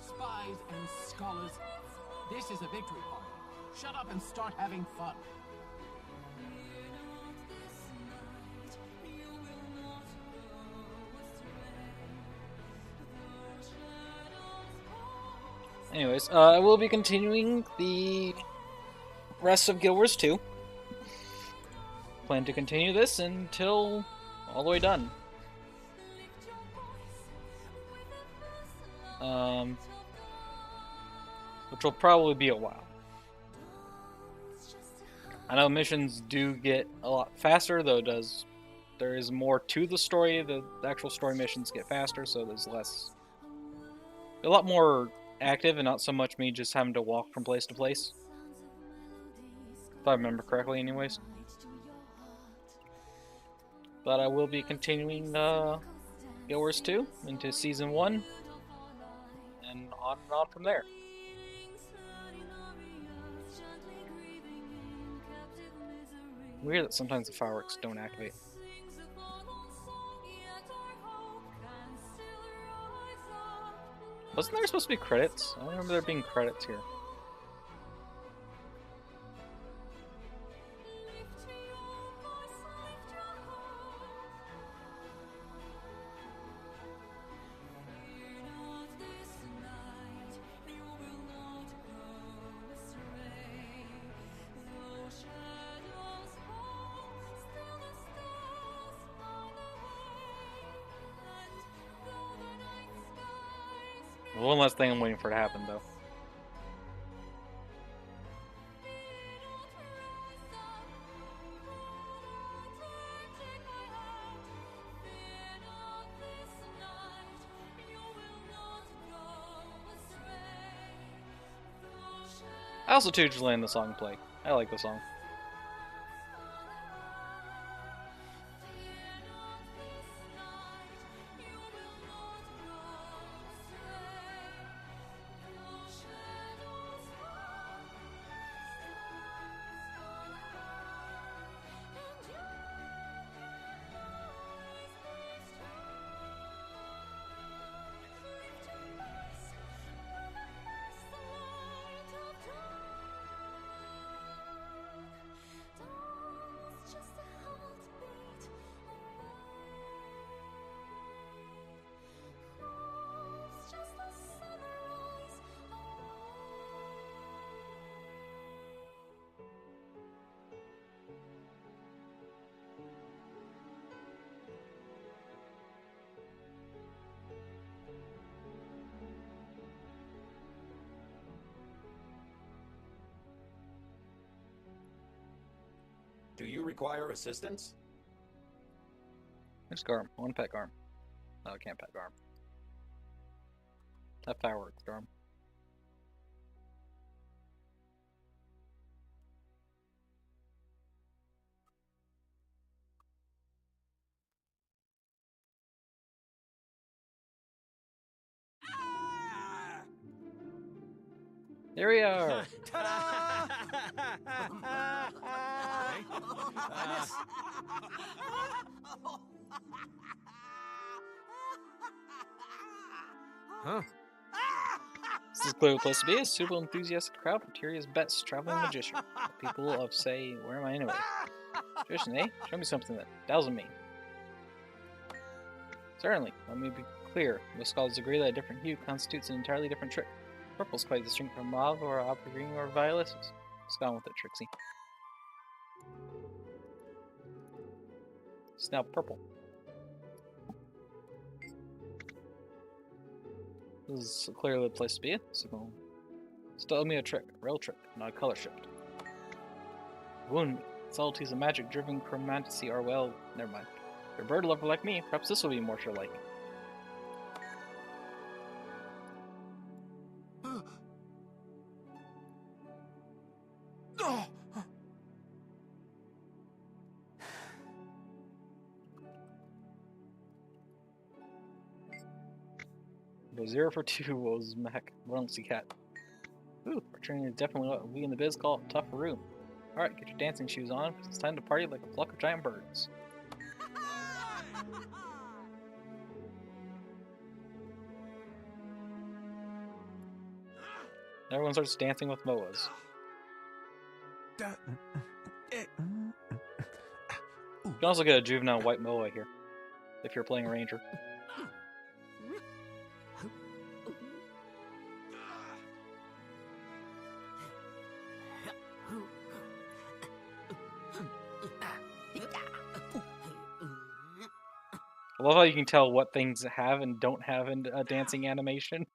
Speaker 22: spies and scholars, this is a victory party. Shut up and start having fun.
Speaker 1: Anyways, I will be continuing the rest of Guild Wars 2. Plan to continue this until all the way done. Which will probably be a while. I know missions do get a lot faster, though there is more to the story. The actual story missions get faster, so there's a lot more active and not so much me just having to walk from place to place. If I remember correctly, anyways. But I will be continuing Guild Wars 2 into Season 1 and on from there. Weird that sometimes the fireworks don't activate. Wasn't there supposed to be credits? I don't remember there being credits here. One last thing I'm waiting for to happen, though. also too just letting the song play. I like the song.
Speaker 6: Do you require assistance?
Speaker 1: There's Garm. I want to pet Garm. No, I can't pet Garm. Have fireworks, Garm. Here we are.
Speaker 13: Huh?
Speaker 1: This is clearly the place to be. A super enthusiastic crowd for Tyria's best traveling magician. The people of say, where am I anyway? Magician, eh? Show me something that dazzles me. Certainly. Let me be clear. Most scholars agree that a different hue constitutes an entirely different trick. Purple's quite distinct from mauve or opera green or violet. Just gone with it, Trixie. It's now purple. This is clearly the place to be. So, still owe me a trick, a real trick, not a color shift. Wound me. Subtleties of magic-driven chromantasy are well. Never mind. If you're a bird lover like me, perhaps this will be more to your liking. Go 0 for 2 was Mac. Runelsy Cat. Ooh, our training is definitely what we in the biz call a tough room. Alright, get your dancing shoes on, because it's time to party like a flock of giant birds. Everyone starts dancing with moas. You can also get a juvenile white moa here, if you're playing a ranger. I love how you can tell what things have and don't have in a dancing animation.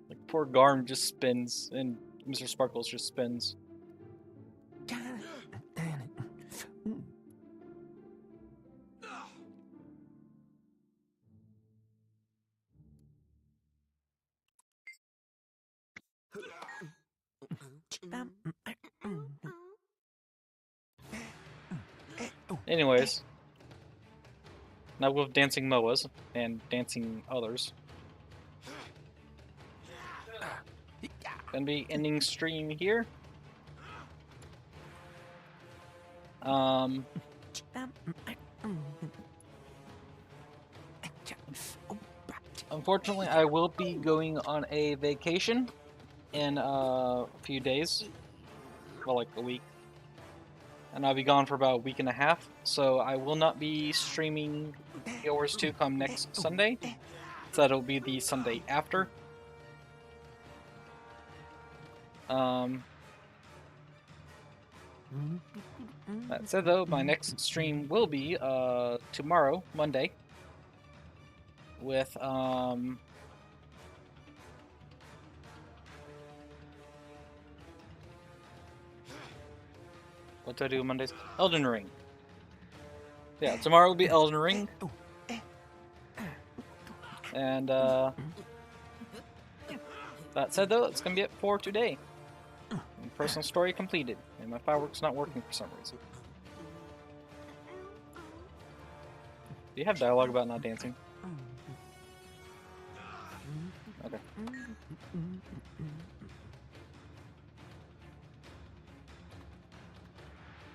Speaker 1: Like, poor Garm just spins, and Mr. Sparkles just spins. Anyways, now with dancing moas and dancing others, gonna be ending stream here. Unfortunately, I will be going on a vacation in a few days, well, like a week. And I'll be gone for about a week and a half, so I will not be streaming Halo Wars 2 come next Sunday. So that'll be the Sunday after. That said though, my next stream will be tomorrow, Monday, with what do I do on Mondays? Elden Ring. Yeah, tomorrow will be Elden Ring. And that said though, it's gonna be it for today. personal story completed, and my fireworks not working for some reason. Do you have dialogue about not dancing? Okay.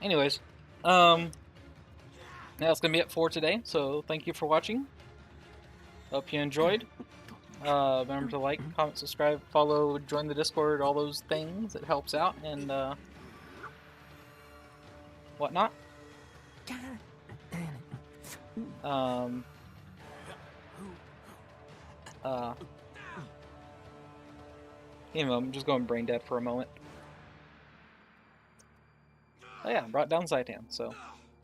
Speaker 1: Anyways, that's gonna be it for today. So thank you for watching. Hope you enjoyed. Remember to like, comment, subscribe, follow, join the Discord, all those things. It helps out, and whatnot. You know, I'm just going brain dead for a moment. Oh yeah, brought down Zaitan, so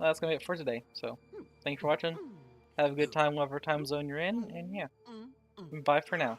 Speaker 1: that's gonna be it for today. So, thank you for watching. Have a good time, whatever time zone you're in, and yeah, bye for now.